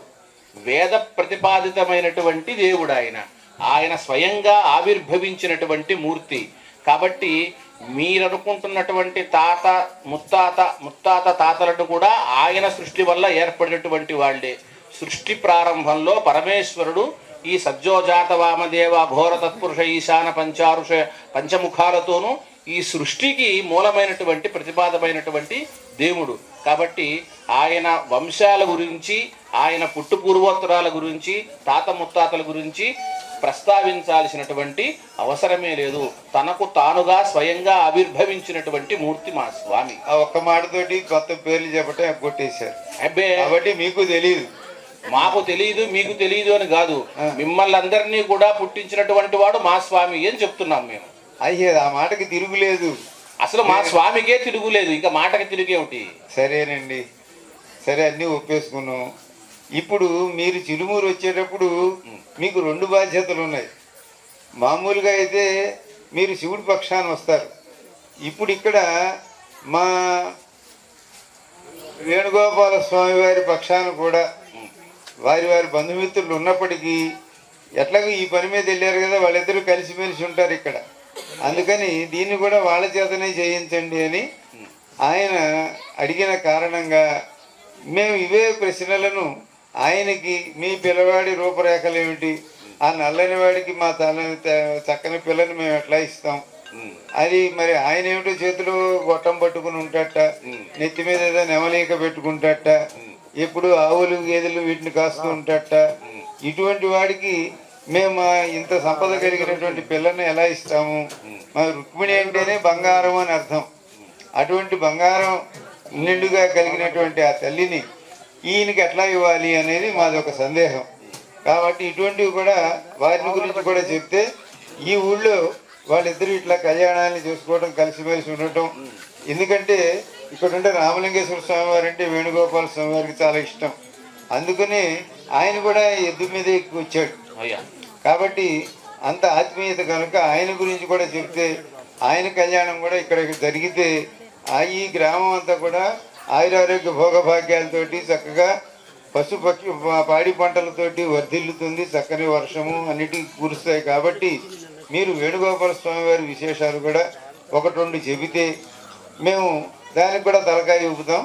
Speaker 2: వేద ప్రతిపాదితమైనటువంటి దేవుడు. ఆయన స్వయంగా ఆవిర్భవించినటువంటి మూర్తి. కాబట్టి మీరనుకుంటున్నటువంటి తాత ముత్తాత తాతలను కూడా ఆయన సృష్టి వల్ల ఏర్పడినటువంటి వాళ్ళే. సృష్టి ప్రారంభంలో పరమేశ్వరుడు ఈ సజ్జోజాత వామదేవ ఘోర తత్పురుష ఈశాన పంచముఖాలతోనూ ఈ సృష్టికి మూలమైనటువంటి ప్రతిపాదమైనటువంటి దేవుడు. కాబట్టి ఆయన వంశాల గురించి, ఆయన పుట్టు పూర్వోత్తరాల గురించి, తాత ముత్తాతల గురించి ప్రస్తావించాల్సినటువంటి అవసరమే లేదు. తనకు తానుగా స్వయంగా ఆవిర్భవించినటువంటి మూర్తి మా స్వామి.
Speaker 1: ఆ ఒక్క మాటతోటి కొత్త పేర్లు చెప్పటం కొట్టేశారు.
Speaker 2: అబ్బే,
Speaker 1: కాబట్టి మీకు తెలియదు,
Speaker 2: మాకు తెలియదు, మీకు తెలియదు అని కాదు. మిమ్మల్ని అందరినీ కూడా పుట్టించినటువంటి వాడు మా స్వామి అని చెప్తున్నాం మేము.
Speaker 1: అయ్యే, ఆ మాటకి తిరుగులేదు.
Speaker 2: అసలు మా స్వామికే తిరుగులేదు, ఇంకా మాటకి తిరిగేమిటి?
Speaker 1: సరేనండి, సరే, అన్నీ ఒప్పేసుకున్నాం. ఇప్పుడు మీరు చిరుమూరు వచ్చేటప్పుడు మీకు 2 బాధ్యతలు ఉన్నాయి. మామూలుగా అయితే మీరు శివుడి పక్షాన వస్తారు. ఇప్పుడు ఇక్కడ మా వేణుగోపాల స్వామి వారి పక్షాన కూడా వారి వారి బంధుమిత్రులు ఉన్నప్పటికీ ఎట్లాగో ఈ పని మీద వెళ్ళారు కదా, వాళ్ళిద్దరూ కలిసిమెలిసి ఉంటారు ఇక్కడ. అందుకని దీన్ని కూడా వాళ్ళ చేతనే చేయించండి అని ఆయన అడిగిన కారణంగా మేము ఇవే ప్రశ్నలను ఆయనకి, మీ పిల్లవాడి రూపురేఖలు ఏమిటి, ఆ నల్లని వాడికి మా చక్కని పిల్లని మేము ఎట్లా ఇస్తాం, అది మరి ఆయన ఏమిటో చేతిలో గొట్టం పట్టుకుని ఉంటాట, నెత్తి మీద ఏదో నెమలీక పెట్టుకుంటాట, ఎప్పుడు ఆవులు గేదెలు వీటిని కాస్తూ ఉంటాట. ఇటువంటి వాడికి మేము ఇంత సంపద కలిగినటువంటి పిల్లని ఎలా ఇస్తాము? మా రుక్మిణి అంటేనే బంగారం అని అర్థం. అటువంటి బంగారం నిండుగా కలిగినటువంటి ఆ తల్లిని ఈయనకి ఎట్లా ఇవ్వాలి అనేది మాది ఒక సందేహం. కాబట్టి ఇటువంటివి కూడా వారిని గురించి కూడా చెప్తే ఈ ఊళ్ళో వాళ్ళిద్దరూ ఇట్లా కళ్యాణాన్ని చూసుకోవడం, కలిసిమెలిసి ఉండటం. ఎందుకంటే ఇక్కడ ఉండే రామలింగేశ్వర స్వామి వారు అంటే వేణుగోపాల స్వామి వారికి చాలా ఇష్టం. అందుకని ఆయన కూడా ఎద్దు మీద ఎక్కువ వచ్చాడు. కాబట్టి అంత ఆత్మీయత కనుక ఆయన గురించి కూడా చెప్తే, ఆయన కళ్యాణం కూడా ఇక్కడ జరిగితే ఈ గ్రామం అంతా కూడా ఆయురారోగ్య భోగభాగ్యాలతోటి చక్కగా పశుపక్షి పాడి పంటలతోటి వర్ధిల్లుతుంది. చక్కని వర్షము అన్నిటికీ కురుస్తాయి. కాబట్టి మీరు వేణుగోపాల స్వామి వారి విశేషాలు కూడా ఒకటి రెండు చెబితే మేము దానికి కూడా తలకాయ ఊపుతాం.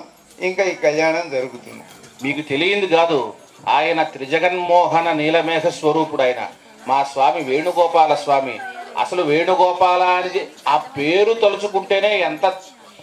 Speaker 1: ఇంకా ఈ కళ్యాణం జరుగుతుంది.
Speaker 2: మీకు తెలియంది కాదు, ఆయన త్రిజగన్మోహన నీలమేఘ స్వరూపుడు. ఆయన మా స్వామి వేణుగోపాల స్వామి. అసలు వేణుగోపాల అని ఆ పేరు తలుచుకుంటేనే ఎంత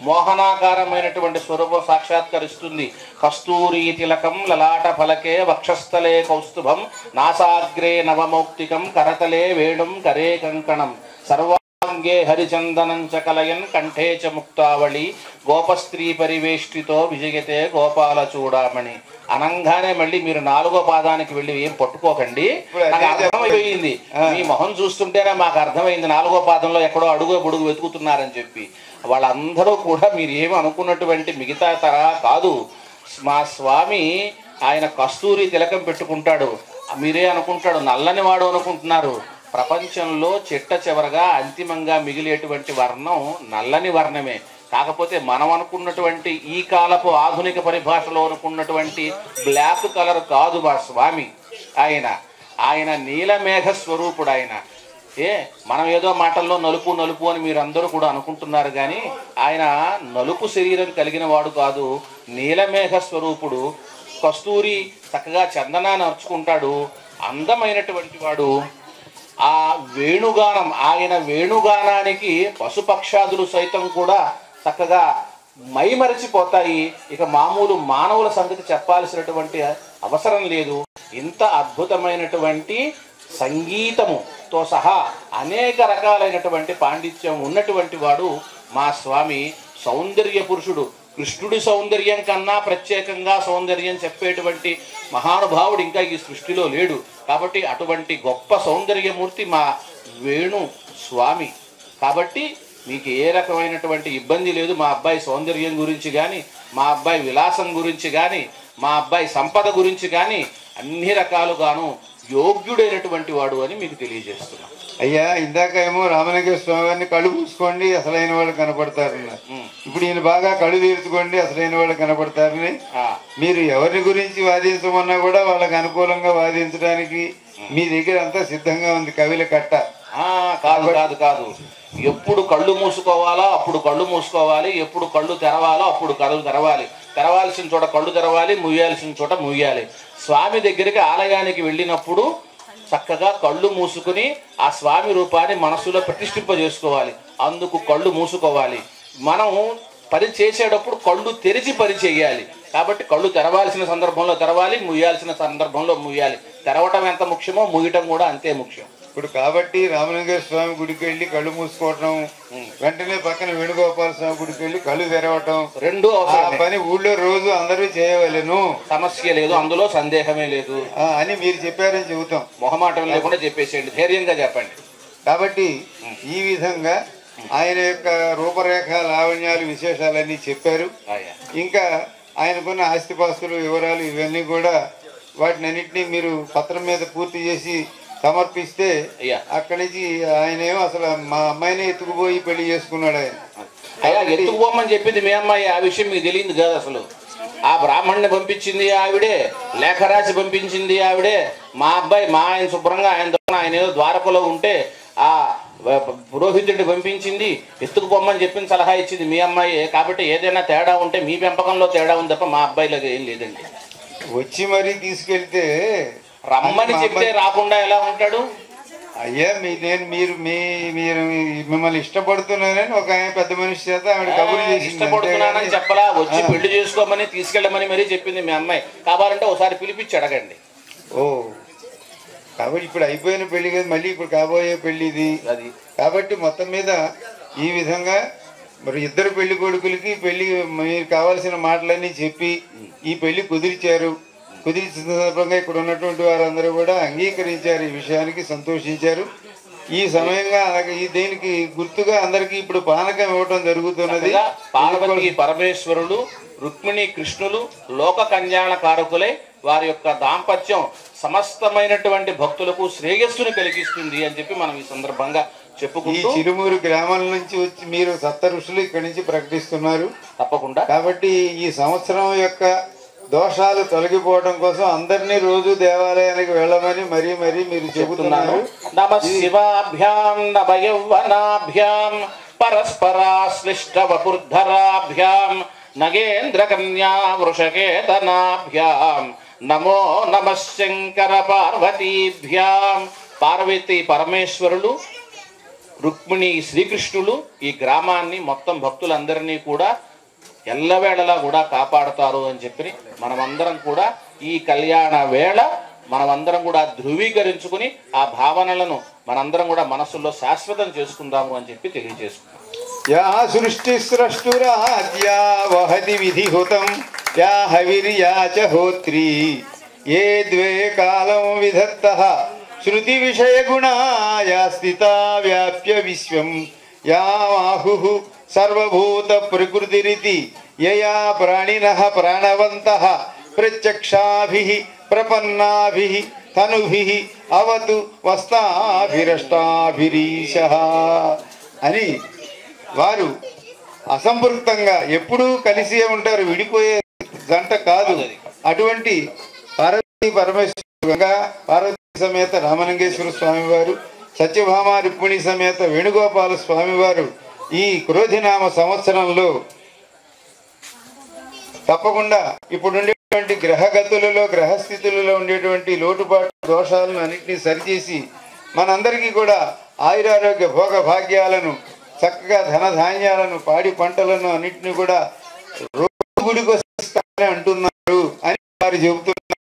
Speaker 2: మోహనాకారమైనటువంటి స్వరూపం సాక్షాత్కరిస్తుంది. కస్తూరి తిలకం లలాట ఫలకే వక్షస్థలే కౌస్తుభం నాసాగ్రే నవమౌక్తికం కరతలే వేణుం కరే కంకణం సర్వాంగే హరిచందనం చ కలయన్ కంఠే చ ముక్తావళి గోపస్త్రీ పరివేష్టితో విజయతే గోపాల చూడామణి. అనంగానే మళ్ళీ మీరు 4వ పాదానికి వెళ్ళి ఏం పట్టుకోకండి. నాకు అర్థమైపోయింది, మీ మొహం చూస్తుంటేనే మాకు అర్థమైంది 4వ పాదంలో ఎక్కడో అడుగు పొడుగు వెతుకుతున్నారని చెప్పి. వాళ్ళందరూ కూడా మీరు ఏమి అనుకున్నటువంటి మిగతా తరహా కాదు. మా స్వామి ఆయన కస్తూరి తిలకం పెట్టుకుంటాడు, మీరే అనుకుంటాడు నల్లని వాడు అనుకుంటున్నారు. ప్రపంచంలో చిట్ట చివరగా అంతిమంగా మిగిలేటువంటి వర్ణం నల్లని వర్ణమే. కాకపోతే మనం అనుకున్నటువంటి ఈ కాలపు ఆధునిక పరిభాషలో అనుకున్నటువంటి బ్లాక్ కలర్ కాదు మా స్వామి. ఆయన నీలమేఘ స్వరూపుడు. ఆయన మనం ఏదో మాటల్లో నలుపు నలుపు అని మీరందరూ కూడా అనుకుంటున్నారు, కానీ ఆయన నలుపు శరీరం కలిగిన వాడు కాదు, నీలమేఘ స్వరూపుడు. కస్తూరి చక్కగా చందనాన్ని అర్చుకుంటాడు, అందమైనటువంటి వాడు. ఆ వేణుగానం, ఆయన వేణుగానానికి పశుపక్షాదులు సైతం కూడా చక్కగా మైమరిచిపోతాయి. ఇక మామూలు మానవుల సంగతి చెప్పాల్సినటువంటి అవసరం లేదు. ఇంత అద్భుతమైనటువంటి సంగీతముతో సహా అనేక రకాలైనటువంటి పాండిత్యం ఉన్నటువంటి వాడు మా స్వామి. సౌందర్య పురుషుడు. కృష్ణుడి సౌందర్యం కన్నా ప్రత్యేకంగా సౌందర్యం చెప్పేటువంటి మహానుభావుడు ఇంకా ఈ సృష్టిలో లేడు. కాబట్టి అటువంటి గొప్ప సౌందర్యమూర్తి మా వేణు స్వామి. కాబట్టి మీకు ఏ రకమైనటువంటి ఇబ్బంది లేదు. మా అబ్బాయి సౌందర్యం గురించి కానీ, మా అబ్బాయి విలాసం గురించి కానీ, మా అబ్బాయి సంపద గురించి కానీ అన్ని రకాలుగాను యోగ్యుడైనటువంటి వాడు అని మీకు తెలియజేస్తున్నాం.
Speaker 1: అయ్యా, ఇందాక ఏమో రామలింగేశ్వర స్వామి వారిని కళ్ళు పూసుకోండి అసలైన వాళ్ళు కనపడతారు. ఇప్పుడు ఈయన బాగా కళ్ళు తీర్చుకోండి అసలైన వాళ్ళు కనపడతారని. మీరు ఎవరిని గురించి వాదించమన్నా కూడా వాళ్ళకి అనుకూలంగా వాదించడానికి మీ దగ్గర అంతా సిద్ధంగా ఉంది. కవిల కట్ట
Speaker 2: కాదు కాదు కాదు. ఎప్పుడు కళ్ళు మూసుకోవాలో అప్పుడు కళ్ళు మూసుకోవాలి, ఎప్పుడు కళ్ళు తెరవాలో అప్పుడు కళ్ళు తెరవాలి. తెరవాల్సిన చోట కళ్ళు తెరవాలి, ముయ్యాల్సిన చోట ముయ్యాలి. స్వామి దగ్గరికి ఆలయానికి వెళ్ళినప్పుడు చక్కగా కళ్ళు మూసుకుని ఆ స్వామి రూపాన్ని మనస్సులో ప్రతిష్ఠింపజేసుకోవాలి. అందుకు కళ్ళు మూసుకోవాలి. మనం పని చేసేటప్పుడు కళ్ళు తెరిచి పని చేయాలి. కాబట్టి కళ్ళు తెరవాల్సిన సందర్భంలో తెరవాలి, ముయ్యాల్సిన సందర్భంలో ముయ్యాలి. తెరవటం ఎంత ముఖ్యమో ముయ్యటం కూడా అంతే ముఖ్యం.
Speaker 1: ఇప్పుడు కాబట్టి రామలింగేశ్వర స్వామి గుడికి వెళ్ళి కళ్ళు మూసుకోవటం, వెంటనే పక్కన వేణుగోపాల స్వామి గుడికి వెళ్ళి కళ్ళు తెరవటం,
Speaker 2: రెండు
Speaker 1: పని ఊళ్ళో రోజు అందరూ చేయవలెను.
Speaker 2: సమస్య లేదు, అందులో సందేహమే లేదు
Speaker 1: అని మీరు చెప్పారని చెబుతాం.
Speaker 2: మొహమాటం లేకుండా చెప్పేసేయండి, ధైర్యంగా చెప్పండి.
Speaker 1: కాబట్టి ఈ విధంగా ఆయన యొక్క రూపరేఖ లావణ్యాలు విశేషాలన్నీ చెప్పారు. ఇంకా ఆయనకున్న ఆస్తిపాస్తులు వివరాలు ఇవన్నీ కూడా వాటిని అన్నింటినీ మీరు పత్రం మీద పూర్తి చేసి సమర్పిస్తే
Speaker 2: అయ్యా
Speaker 1: అక్కడి నుంచి ఆయనేమో అసలు మా అమ్మాయిని ఎత్తుకుపోయి పెళ్లి చేసుకున్నాడు ఆయన.
Speaker 2: అయ్యా ఎత్తుకుపోమని చెప్పింది మీ అమ్మాయి, ఆ విషయం మీకు తెలియదు కాదు. అసలు ఆ బ్రాహ్మణ్ణి పంపించింది ఆవిడే, లేఖ రాసి పంపించింది ఆవిడే. మా అబ్బాయి మా ఆయన శుభ్రంగా ఆయన ఏదో ద్వారకలో ఉంటే ఆ పురోహితుడిని పంపించింది, ఎత్తుకుపోమని చెప్పిన సలహా ఇచ్చింది మీ అమ్మాయి. కాబట్టి ఏదైనా తేడా ఉంటే మీ పెంపకంలో తేడా ఉంది తప్ప మా అబ్బాయిలాగా ఏం లేదండి.
Speaker 1: వచ్చి మరీ తీసుకెళ్తే
Speaker 2: రమ్మని చెప్తే రాకుండా ఎలా ఉంటాడు?
Speaker 1: అయ్యా మీరు మిమ్మల్ని ఇష్టపడుతున్నానని ఒక ఆయన పెద్ద మనిషి చేత ఆవిడ కబురు చేసి
Speaker 2: ఇష్టపడుతున్నానని చెప్పలా, వచ్చి పెళ్లి చేసుకోమని తీసుకెళ్ళమని మరీ చెప్పింది మీ అమ్మాయి. కావాలంటే ఒకసారి పిలిపించి అడగండి.
Speaker 1: ఓ కాబట్టి ఇప్పుడు అయిపోయిన పెళ్లి కదా, మళ్ళీ ఇప్పుడు కాబోయే పెళ్లి ఇది.
Speaker 2: అది
Speaker 1: కాబట్టి మొత్తం మీద ఈ విధంగా మరి ఇద్దరు పెళ్లి కొడుకులకి పెళ్లి మీరు కావాల్సిన మాటలన్నీ చెప్పి ఈ పెళ్లి కుదిర్చారు. కుదిర్చిన సందర్భంగా ఇక్కడ ఉన్నటువంటి వారందరూ కూడా అంగీకరించారు, ఈ విషయానికి సంతోషించారు. ఈ సమయంగా అలాగే దీనికి గుర్తుగా అందరికీ ఇప్పుడు పానకం ఇవ్వటం జరుగుతున్నది.
Speaker 2: పార్వతీ పరమేశ్వరుడు రుక్మిణి కృష్ణులు లోక కళ్యాణ కారకులై వారి యొక్క దాంపత్యం సమస్తమైనటువంటి భక్తులకు శ్రేయస్సును కలిగిస్తుంది అని చెప్పి మనం ఈ సందర్భంగా చెప్పుకుంటూ,
Speaker 1: ఈ చిలుమూరు గ్రామాల నుంచి వచ్చి మీరు సప్త ఋషులు ఇక్కడి నుంచి ప్రకటిస్తున్నారు
Speaker 2: తప్పకుండా.
Speaker 1: కాబట్టి ఈ సంవత్సరం యొక్క దోషాలు తొలగిపోవడం కోసం అందరినీ రోజు దేవాలయానికి వెళ్ళమని మరీ మరీ మీరు చెబుతున్నారు.
Speaker 2: నమ శివాభ్యాం నమ యౌవనాభ్యాం పరస్పరాశ్లిష్ట వపుర్ధరాభ్యాం నగేంద్ర కన్యా వృషకేతనాభ్యాం నమో నమ శంకర పార్వతీభ్యాం. పార్వతీ పరమేశ్వరులు రుక్మిణి శ్రీకృష్ణులు ఈ గ్రామాన్ని మొత్తం భక్తులందరినీ కూడా ఎల్లవేళలా కూడా కాపాడుతారు అని చెప్పి మనమందరం కూడా ఈ కళ్యాణ వేళ మనమందరం కూడా ధృవీకరించుకుని ఆ భావనలను మనందరం కూడా మనసులో శాశ్వతం చేసుకుందాము అని చెప్పి తెలియజేసుకుంటాం.
Speaker 1: యా సృష్టి స్రష్టురాజ్యా వహతి విధిహుతం యా హవిర్యా చ హోత్రీ ఏ ద్వే కాలం విధత్తః శృతి విషయ గుణా యా స్థితా వ్యాప్య విశ్వం యా ఆహుః సర్వభూత ప్రకృతిరితి యయా ప్రాణినః ప్రాణవంతః ప్రత్యక్షాభిః ప్రపన్నాభిః తనుభిః అవతు వస్తాభిరష్టాభిరీశః అని వారు అసంపృక్తంగా ఎప్పుడూ కలిసే ఉంటారు, విడిపోయే జంట కాదు. అటువంటి పార్వతీ పరమేశ్వరుగా పార్వతీ సమేత రామలింగేశ్వర స్వామివారు, సత్యభామ రుక్మిణి సమేత వేణుగోపాల స్వామివారు ఈ క్రోధినామ సంవత్సరంలో తప్పకుండా ఇప్పుడు ఉండేటువంటి గ్రహగతులలో గ్రహస్థితులలో ఉండేటువంటి లోటుపాటు దోషాలను అన్నింటినీ సరిచేసి మనందరికీ కూడా ఆయురారోగ్య భోగ భాగ్యాలను చక్కగా ధనధాన్యాలను పాడి పంటలను అన్నింటినీ కూడా రోజు గుడికి వస్తారని అంటున్నారు అని వారు చెబుతున్నారు.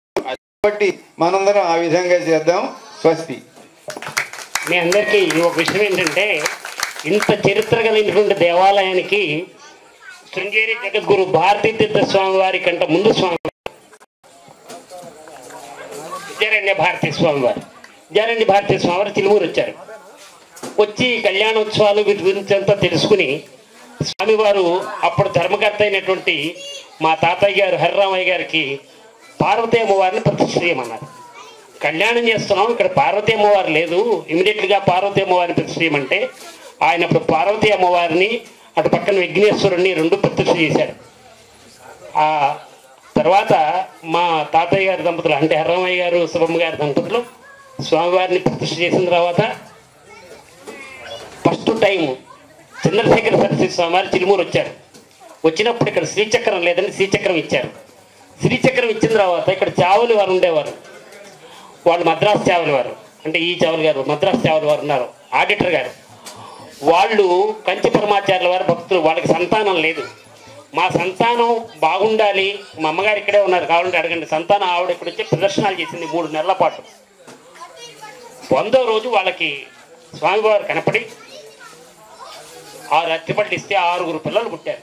Speaker 1: కాబట్టి మనందరం ఆ విధంగా చేద్దాం. స్వస్తి.
Speaker 3: మీ అందరికీ ఒక విషయం ఏంటంటే, ఇంత చరిత్ర కలిగినటువంటి దేవాలయానికి శృంగేరి జగద్గురు భారతీతీర్థ స్వామి వారి కంటే ముందు స్వామి విద్యారణ్య భారతీ స్వామి వారు చిలుమూరు వచ్చారు. వచ్చి కళ్యాణోత్సవాలు వీటి గురించి అంతా తెలుసుకుని స్వామివారు అప్పుడు ధర్మకర్త అయినటువంటి మా తాతయ్య గారు హరిరామయ్య గారికి పార్వతీ అమ్మవారిని ప్రతిష్ఠ చేయమన్నారు. కళ్యాణం చేస్తున్నాం, ఇక్కడ పార్వతీ అమ్మవారు లేదు, ఇమీడియట్గా పార్వతీ అమ్మవారిని ప్రతిష్ఠ చేయమంటే ఆయన ఇప్పుడు పార్వతీ అమ్మవారిని అటు పక్కన విఘ్నేశ్వరుణ్ణి రెండు ప్రతిష్ఠ చేశారు. ఆ తర్వాత మా తాతయ్య గారి దంపతులు అంటే హరిరామయ్య గారు సుబ్బమ్మ గారి దంపతులు స్వామివారిని ప్రతిష్ఠ చేసిన తర్వాత ఫస్ట్ టైం చంద్రశేఖర సరస్వతి స్వామివారు చిలుమూరు వచ్చారు. వచ్చినప్పుడు ఇక్కడ శ్రీచక్రం లేదని శ్రీచక్రం ఇచ్చారు. శ్రీచక్రం ఇచ్చిన తర్వాత ఇక్కడ చావులు వారు ఉండేవారు, వాళ్ళు మద్రాసు చావులు వారు అంటే ఈ చావులు గారు మద్రాసు చావులు వారు ఉన్నారు, ఆడిటర్ గారు. వాళ్ళు కంచి పరమాచార్యుల వారి భక్తులు, వాళ్ళకి సంతానం లేదు. మా సంతానం బాగుండాలి, మా అమ్మగారు ఇక్కడే ఉన్నారు కావాలంటే అడగండి. సంతానం ఆవిడ ఇక్కడ వచ్చి ప్రదర్శనలు చేసింది 3 నెలల పాటు. 100వ రోజు వాళ్ళకి స్వామివారు కనపడి 6 అరటిపళ్ళు ఇస్తే 6 పిల్లలు పుట్టారు.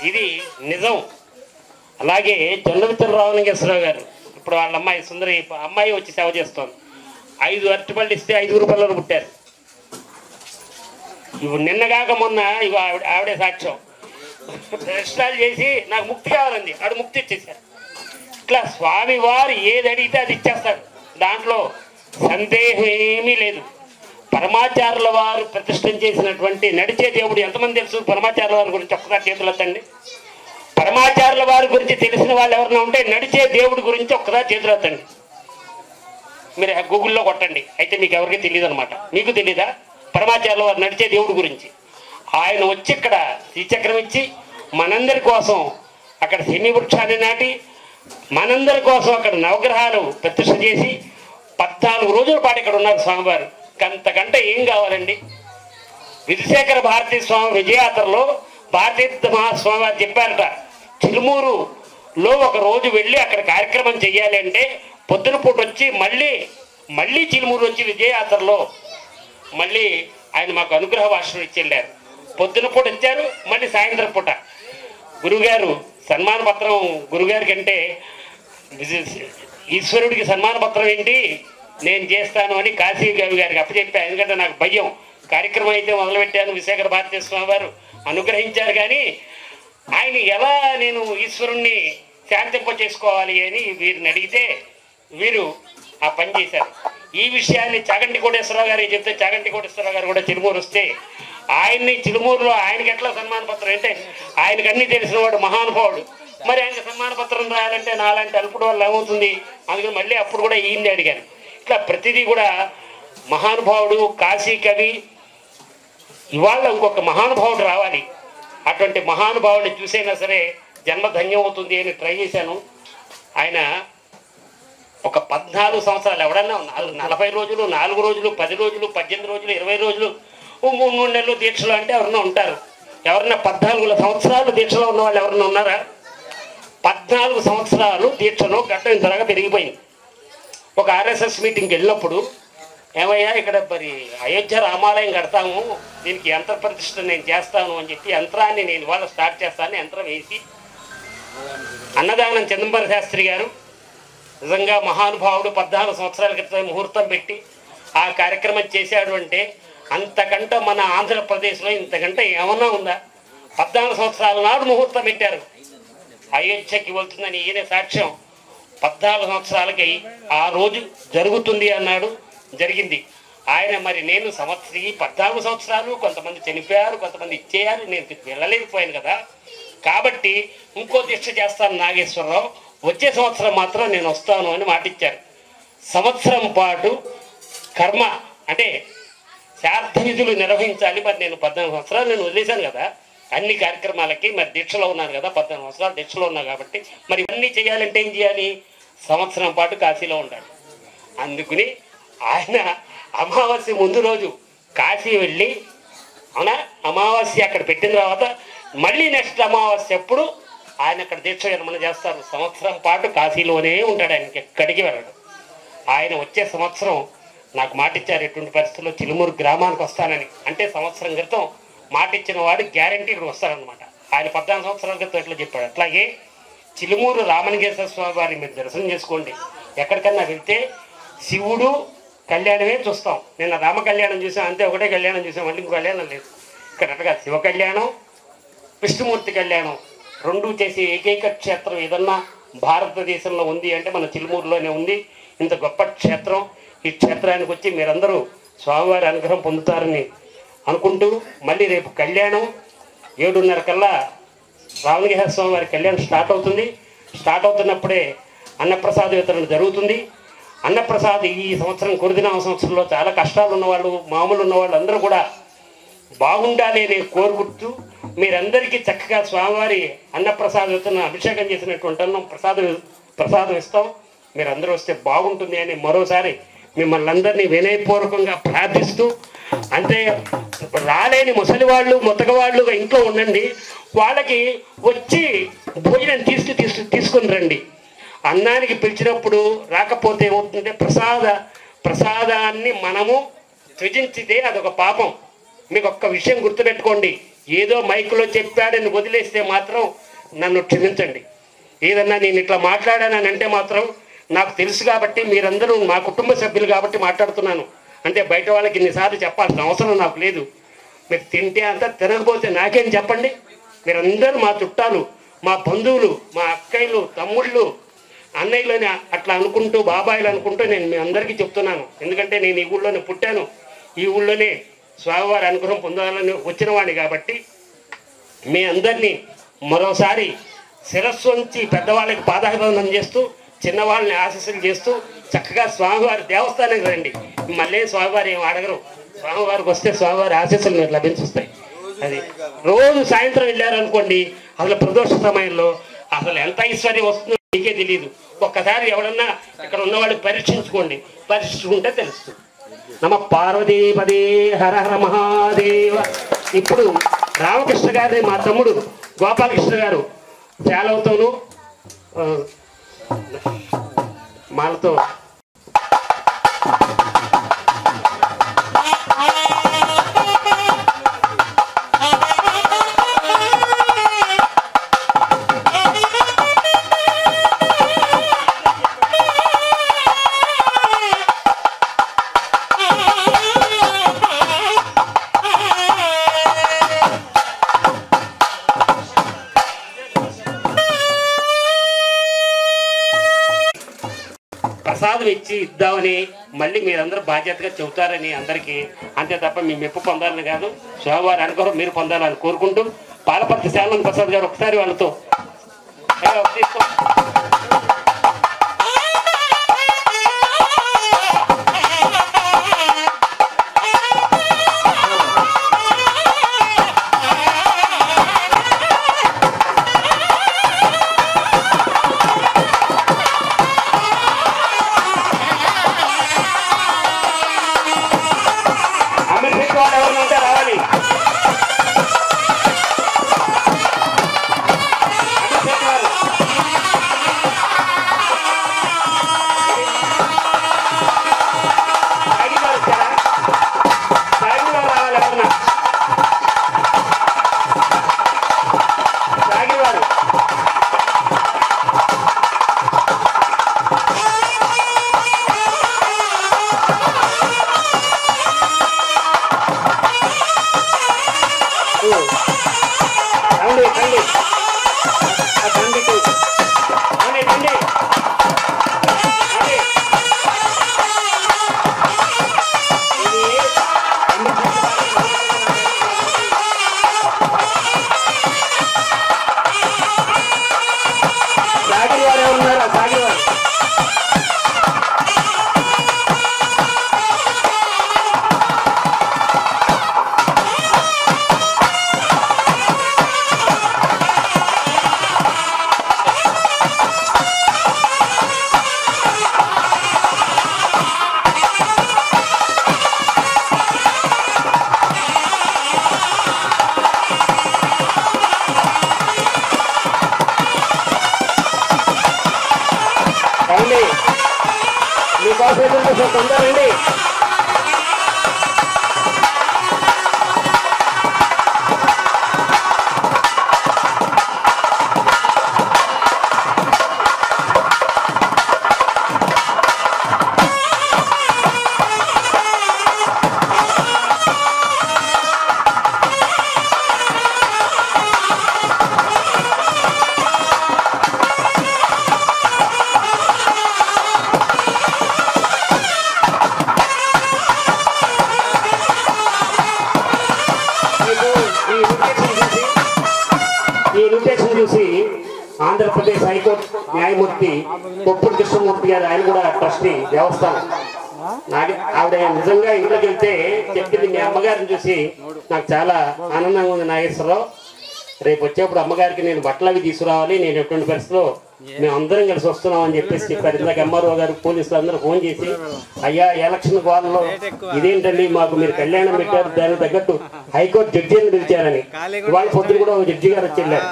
Speaker 3: ఇది నిజం. అలాగే జొన్నవిత్తల రామలింగేశ్వరరావు గారు ఇప్పుడు వాళ్ళ అమ్మాయి సుందరి అమ్మాయి వచ్చి సేవ చేస్తోంది. 5 అరటిపళ్ళు ఇస్తే 5 పిల్లలు పుట్టారు. ఇవి నిన్నగాక మొన్న ఇవి ఆవిడే సాక్ష్యం. ప్రదర్శనలు చేసి నాకు ముక్తి కావాలండి, ఆవిడ ముక్తి ఇచ్చేసారు. ఇట్లా స్వామివారు ఏది అడిగితే అది ఇచ్చేస్తారు. దాంట్లో సందేహం ఏమీ లేదు. పరమాచార్యుల వారు ప్రతిష్టం చేసినటువంటి నడిచే దేవుడు ఎంతమంది తెలుసు? పరమాచార్యుల వారి గురించి ఒక్కసారి చేతులు ఎత్తండి. పరమాచార్యుల వారి గురించి తెలిసిన వాళ్ళు ఎవరైనా ఉంటే నడిచే దేవుడి గురించి ఒక్కసారి చేతులు ఎత్తండి. మీరు గూగుల్లో కొట్టండి, అయితే మీకు ఎవరికి తెలియదు అనమాట. మీకు తెలీదా పరమాచార్యుల వారు నడిచే దేవుడి గురించి? ఆయన వచ్చి ఇక్కడ శ్రీచక్రం ఇచ్చి మనందరి కోసం అక్కడ శని వృక్షాన్ని నాటి మనందరి కోసం అక్కడ నవగ్రహాలు ప్రతిష్ఠ చేసి 14 రోజుల పాటు ఇక్కడ ఉన్నారు స్వామివారు. అంతకంటే ఏం కావాలండి? విధుశేఖర భారతీ స్వామి విజయయాత్రలో భారతీయ మహాస్వామి వారు చెప్పారట, చిలుమూరులో ఒక రోజు వెళ్ళి అక్కడ కార్యక్రమం చెయ్యాలి అంటే పొద్దున పూట వచ్చి మళ్ళీ చిలుమూరు వచ్చి విజయయాత్రలో మళ్ళీ ఆయన మాకు అనుగ్రహ భాషను ఇచ్చి వెళ్ళారు. పొద్దున పూట వచ్చారు, మళ్ళీ సాయంత్రం పూట గురుగారు సన్మాన పత్రం, గురుగారి కంటే ఈశ్వరుడికి సన్మాన పత్రం ఏంటి నేను చేస్తాను అని కాశీ గారికి అప్పచెప్పాను. ఎందుకంటే నాకు భయం. కార్యక్రమం అయితే మొదలుపెట్టాను, విశేఖర భారతీ స్వామి వారు అనుగ్రహించారు, కానీ ఆయన ఎలా నేను ఈశ్వరుణ్ణి శాంతింప చేసుకోవాలి అని వీరిని అడిగితే వీరు ఆ పని చేశారు. ఈ విషయాన్ని చాగంటి కోటేశ్వరరావు గారికి చెప్తే చాగంటి కోటేశ్వరరావు గారు కూడా చిలుమూరు వస్తే ఆయన్ని చిలుమూరులో ఆయనకి ఎట్లా సన్మాన పత్రం అంటే ఆయనకు అన్నీ తెలిసిన వాడు మహానుభావుడు, మరి ఆయనకి సన్మాన పత్రం రాయాలంటే నాలాంటి అల్పుడు వల్ల ఏమవుతుంది? అందుకని మళ్ళీ అప్పుడు కూడా ఈయన్ని అడిగాను. ఇట్లా ప్రతిదీ కూడా మహానుభావుడు, కాశీ కవి, ఇవాళ ఇంకొక మహానుభావుడు రావాలి. అటువంటి మహానుభావుడిని చూసైనా సరే జన్మ ధన్యం అవుతుంది అని ట్రై చేశాను. ఆయన ఒక 14 సంవత్సరాలు, ఎవడన్నా 40 రోజులు, 4 రోజులు, 10 రోజులు, 18 రోజులు, 20 రోజులు, 3 నెలలు దీక్షలు అంటే ఎవరన్నా ఉంటారు. ఎవరన్నా 14 సంవత్సరాలు దీక్షలో ఉన్న వాళ్ళు ఎవరన్నా ఉన్నారా? 14 సంవత్సరాలు దీక్షలో గడ్డం ఇంతలాగా పెరిగిపోయింది. ఒక ఆర్ఎస్ఎస్ మీటింగ్కి వెళ్ళినప్పుడు, ఏమయ్యా ఇక్కడ మరి అయోధ్య రామాలయం కడతాము, దీనికి యంత్ర ప్రతిష్ఠ నేను చేస్తాను అని చెప్పి యంత్రాన్ని నేను ఇవాళ స్టార్ట్ చేస్తాను. యంత్రం వేసి అన్నదానం చందంబర శాస్త్రి గారు నిజంగా మహానుభావుడు 14 సంవత్సరాల క్రితం ముహూర్తం పెట్టి ఆ కార్యక్రమం చేశాడు అంటే అంతకంటే మన ఆంధ్రప్రదేశ్లో ఇంతకంటే ఏమన్నా ఉందా? 14 సంవత్సరాల నాడు ముహూర్తం పెట్టారు, అయోధ్యకి వెళ్తుందని ఈయన సాక్ష్యం. 14 సంవత్సరాలకి ఆ రోజు జరుగుతుంది అన్నాడు, జరిగింది. ఆయన మరి నేను 14 సంవత్సరాలు కొంతమంది చనిపోయారు, కొంతమంది ఇచ్చేయారు, నేను వెళ్ళలేకపోయాను కదా, కాబట్టి ఇంకో దీక్ష చేస్తాను నాగేశ్వరరావు, వచ్చే సంవత్సరం మాత్రం నేను వస్తాను అని మాటిచ్చారు. సంవత్సరం పాటు కర్మ అంటే శ్రాద్ధ విధులు నిర్వహించాలి. మరి నేను 14 సంవత్సరాలు నేను వదిలేశాను కదా అన్ని కార్యక్రమాలకి, మరి దీక్షలో ఉన్నాను కదా, 14 సంవత్సరాలు దీక్షలో ఉన్నా కాబట్టి మరి ఇవన్నీ చేయాలంటే ఏం చేయాలి? సంవత్సరం పాటు కాశీలో ఉండాలి. అందుకుని ఆయన అమావాస్య ముందు రోజు కాశీ వెళ్ళి, అవునా, అమావాస్య అక్కడ పెట్టిన తర్వాత మళ్ళీ నెక్స్ట్ అమావాస్య ఎప్పుడు ఆయన అక్కడ దీక్ష విరమణ చేస్తారు. సంవత్సరం పాటు కాశీలోనే ఉంటాడు, ఆయనకి ఎక్కడికి వెళ్ళడు. ఆయన వచ్చే సంవత్సరం నాకు మాటిచ్చారు, ఎటువంటి పరిస్థితుల్లో చిలుమూరు గ్రామానికి వస్తానని. అంటే సంవత్సరం క్రితం మాటిచ్చిన వాడు గ్యారంటీ ఇక్కడ వస్తారనమాట. ఆయన 14 సంవత్సరాల క్రితం ఎట్లా చెప్పాడు, అట్లాగే చిలుమూరు రామలింగేశ్వర స్వామి వారిని మీరు దర్శనం చేసుకోండి. ఎక్కడికన్నా వెళ్తే శివుడు కళ్యాణమే చూస్తాం. నిన్న రామ కళ్యాణం చూసాం, అంతే, ఒకటే కళ్యాణం చూసాం, మళ్ళీ ఇంకో కళ్యాణం లేదు. ఇక్కడ అట్టగా శివ కళ్యాణం, విష్ణుమూర్తి కళ్యాణం రెండూ చేసే ఏకైక క్షేత్రం ఏదన్నా భారతదేశంలో ఉంది అంటే మన చిలుమూరులోనే ఉంది. ఇంత గొప్ప క్షేత్రం. ఈ క్షేత్రానికి వచ్చి మీరందరూ స్వామివారి అనుగ్రహం పొందుతారని అనుకుంటూ, మళ్ళీ రేపు కళ్యాణం 7:30 కల్లా రామలింగేశ్వర స్వామి వారి కళ్యాణం స్టార్ట్ అవుతుంది. స్టార్ట్ అవుతున్నప్పుడే అన్నప్రసాద వితరణ జరుగుతుంది. అన్నప్రసాద్ ఈ సంవత్సరం కురుదినామ సంవత్సరంలో చాలా కష్టాలు ఉన్నవాళ్ళు, మామూలు ఉన్నవాళ్ళు అందరూ కూడా బాగుండాలి అని కోరుకుంటూ మీరందరికీ చక్కగా స్వామివారి అన్నప్రసాద వితరణ అభిషేకం చేసినటువంటి అన్నం ప్రసాదం ఇస్తాం. మీరందరూ వస్తే బాగుంటుంది అని మరోసారి మిమ్మల్ని అందరినీ వినయపూర్వకంగా ప్రార్థిస్తూ, అంటే రాలేని ముసలి వాళ్ళు, ముతకవాళ్ళు ఇంట్లో ఉండండి, వాళ్ళకి వచ్చి భోజనం తీసుకుని రండి. అన్నానికి పిలిచినప్పుడు రాకపోతే ఏమవుతుందంటే ప్రసాదాన్ని మనము త్యజించితే అదొక పాపం. మీకు ఒక్క విషయం గుర్తుపెట్టుకోండి, ఏదో మైకులో చెప్పాడని వదిలేస్తే మాత్రం నన్ను క్షమించండి. ఏదన్నా నేను ఇట్లా మాట్లాడానని అంటే మాత్రం నాకు తెలుసు కాబట్టి, మీరందరూ మా కుటుంబ సభ్యులు కాబట్టి మాట్లాడుతున్నాను. అంటే బయట వాళ్ళకి ఇన్నిసార్లు చెప్పాల్సిన అవసరం నాకు లేదు. మీరు తింటే అంతా, తినకపోతే నాకేం చెప్పండి. మీరందరూ మా చుట్టాలు, మా బంధువులు, మా అక్కయ్యలు, తమ్ముళ్ళు, అన్నయ్యలని అట్లా అనుకుంటూ బాబాయిలు అనుకుంటూ నేను మీ అందరికీ చెప్తున్నాను. ఎందుకంటే నేను ఈ ఊళ్ళోనే పుట్టాను, ఈ ఊళ్ళోనే స్వామివారి అనుగ్రహం పొందాలని వచ్చిన వాడిని కాబట్టి మీ అందరినీ మరోసారి శిరస్సు నుంచి పెద్దవాళ్ళకి పాదాభివందనం చేస్తూ చిన్నవాళ్ళని ఆశీస్సులు చేస్తూ చక్కగా స్వామివారి దేవస్థానానికి రండి. మళ్ళీ స్వామివారు ఏం అడగరు, స్వామివారికి వస్తే స్వామివారి ఆశీస్సులు మీరు లభించుస్తాయి. అది రోజు సాయంత్రం వెళ్ళారనుకోండి, అసలు ప్రదోష సమయంలో అసలు ఎంత ఐశ్వర్యం వస్తుందో మీకే తెలియదు. ఒక్కసారి ఎవరన్నా ఇక్కడ ఉన్నవాళ్ళు పరీక్షించుకుంటే తెలుస్తుంది. నమ పార్వతీపదే హర హర మహాదేవ. ఇప్పుడు రామకృష్ణ గారి మా తమ్ముడు గోపాలకృష్ణ గారు శాలవుతోనూ మాలతో ప్రసాదం ఇచ్చి ఇద్దామని మళ్ళీ మీరందరూ బాధ్యతగా చెబుతారని అందరికీ, అంతే తప్ప మీ మెప్పు పొందాలని కాదు, స్వామివారి అనుగ్రహం మీరు పొందాలని కోరుకుంటూ పాలపర్తి శ్యామన్ ప్రసాద్ గారు ఒకసారి వాళ్ళతో తీసుకో. తొందరండి. చూసి ఆంధ్రప్రదేశ్ హైకోర్టు న్యాయమూర్తి కొప్పుడు కృష్ణమూర్తి గారు, ఆయన కూడా ట్రస్టీ దేవస్థానం, ఆవిడ నిజంగా ఇంట్లోకి వెళ్తే చెప్పింది, మీ అమ్మగారిని చూసి నాకు చాలా ఆనందంగా ఉంది నాగేశ్వరరావు, రేపు వచ్చేప్పుడు అమ్మగారికి నేను బట్టలు అవి తీసుకురావాలి, నేను ఎటువంటి పరిస్థితిలో మేము అందరం కలిసి వస్తున్నాం అని చెప్పేసి చెప్పారు. ఇందాక ఎంఆర్ఓ గారు పోలీసులు అందరూ ఫోన్ చేసి, అయ్యా ఎలక్షన్ వాళ్ళలో ఇదేంటండి మాకు మీరు కళ్యాణం పెట్టారు, దానికి తగ్గట్టు హైకోర్టు జడ్జిని పిలిచారని, వాళ్ళ పొద్దున కూడా జడ్జి గారు వచ్చి వెళ్ళారు.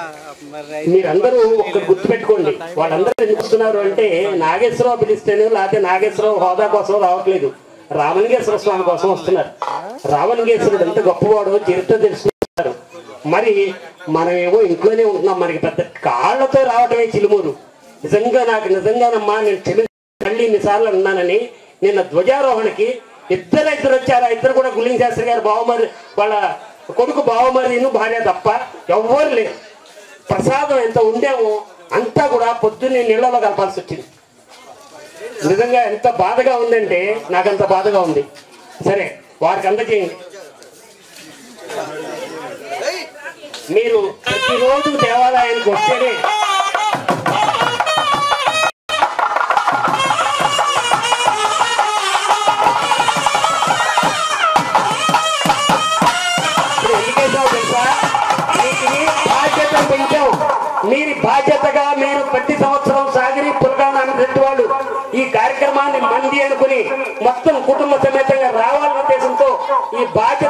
Speaker 3: మీరందరూ ఒక్కటి గుర్తుపెట్టుకోండి, వాళ్ళందరూ ఎందుకు వస్తున్నారు అంటే నాగేశ్వరరావు పిలిస్తేనే, లేకపోతే నాగేశ్వరరావు హోదా కోసం రావట్లేదు, రామలింగేశ్వర స్వామి కోసం వస్తున్నారు. రామలింగేశ్వరుడు ఎంత గొప్పవాడో చరిత్ర తెలుసుకుంటారు. మరి మనమేమో ఇంట్లోనే ఉంటున్నాం, మనకి పెద్ద కాళ్ళతో రావటమే చిలుమూరు. నిజంగానమ్మా నేను మళ్ళీ ఇన్నిసార్లు అన్నానని, నిన్న ధ్వజారోహణకి ఇద్దరు వచ్చారు. ఇద్దరు కూడా గుల్లింగ్ శాస్త్రి గారు బావమరి, వాళ్ళ కొడుకు బావమరిను భార్య తప్ప ఎవ్వరు లేరు. ప్రసాదం ఎంత ఉండేమో అంతా కూడా పొద్దున్నే నీళ్ళలో కలపాల్సి వచ్చింది. నిజంగా ఎంత బాధగా ఉందంటే నాకంత బాధగా ఉంది. సరే వారికి అందజేయండి. మీరు ప్రతిరోజు దేవాలయానికి వస్తేనే పెంచాం. మీరు బాధ్యతగా మీరు ప్రతి సంవత్సరం సాగిరి పులగాన్ని వాళ్ళు ఈ కార్యక్రమాన్ని మంది అనుకుని మొత్తం కుటుంబ సమేతంగా రావాలనే ఉద్దేశంతో ఈ బాధ్యత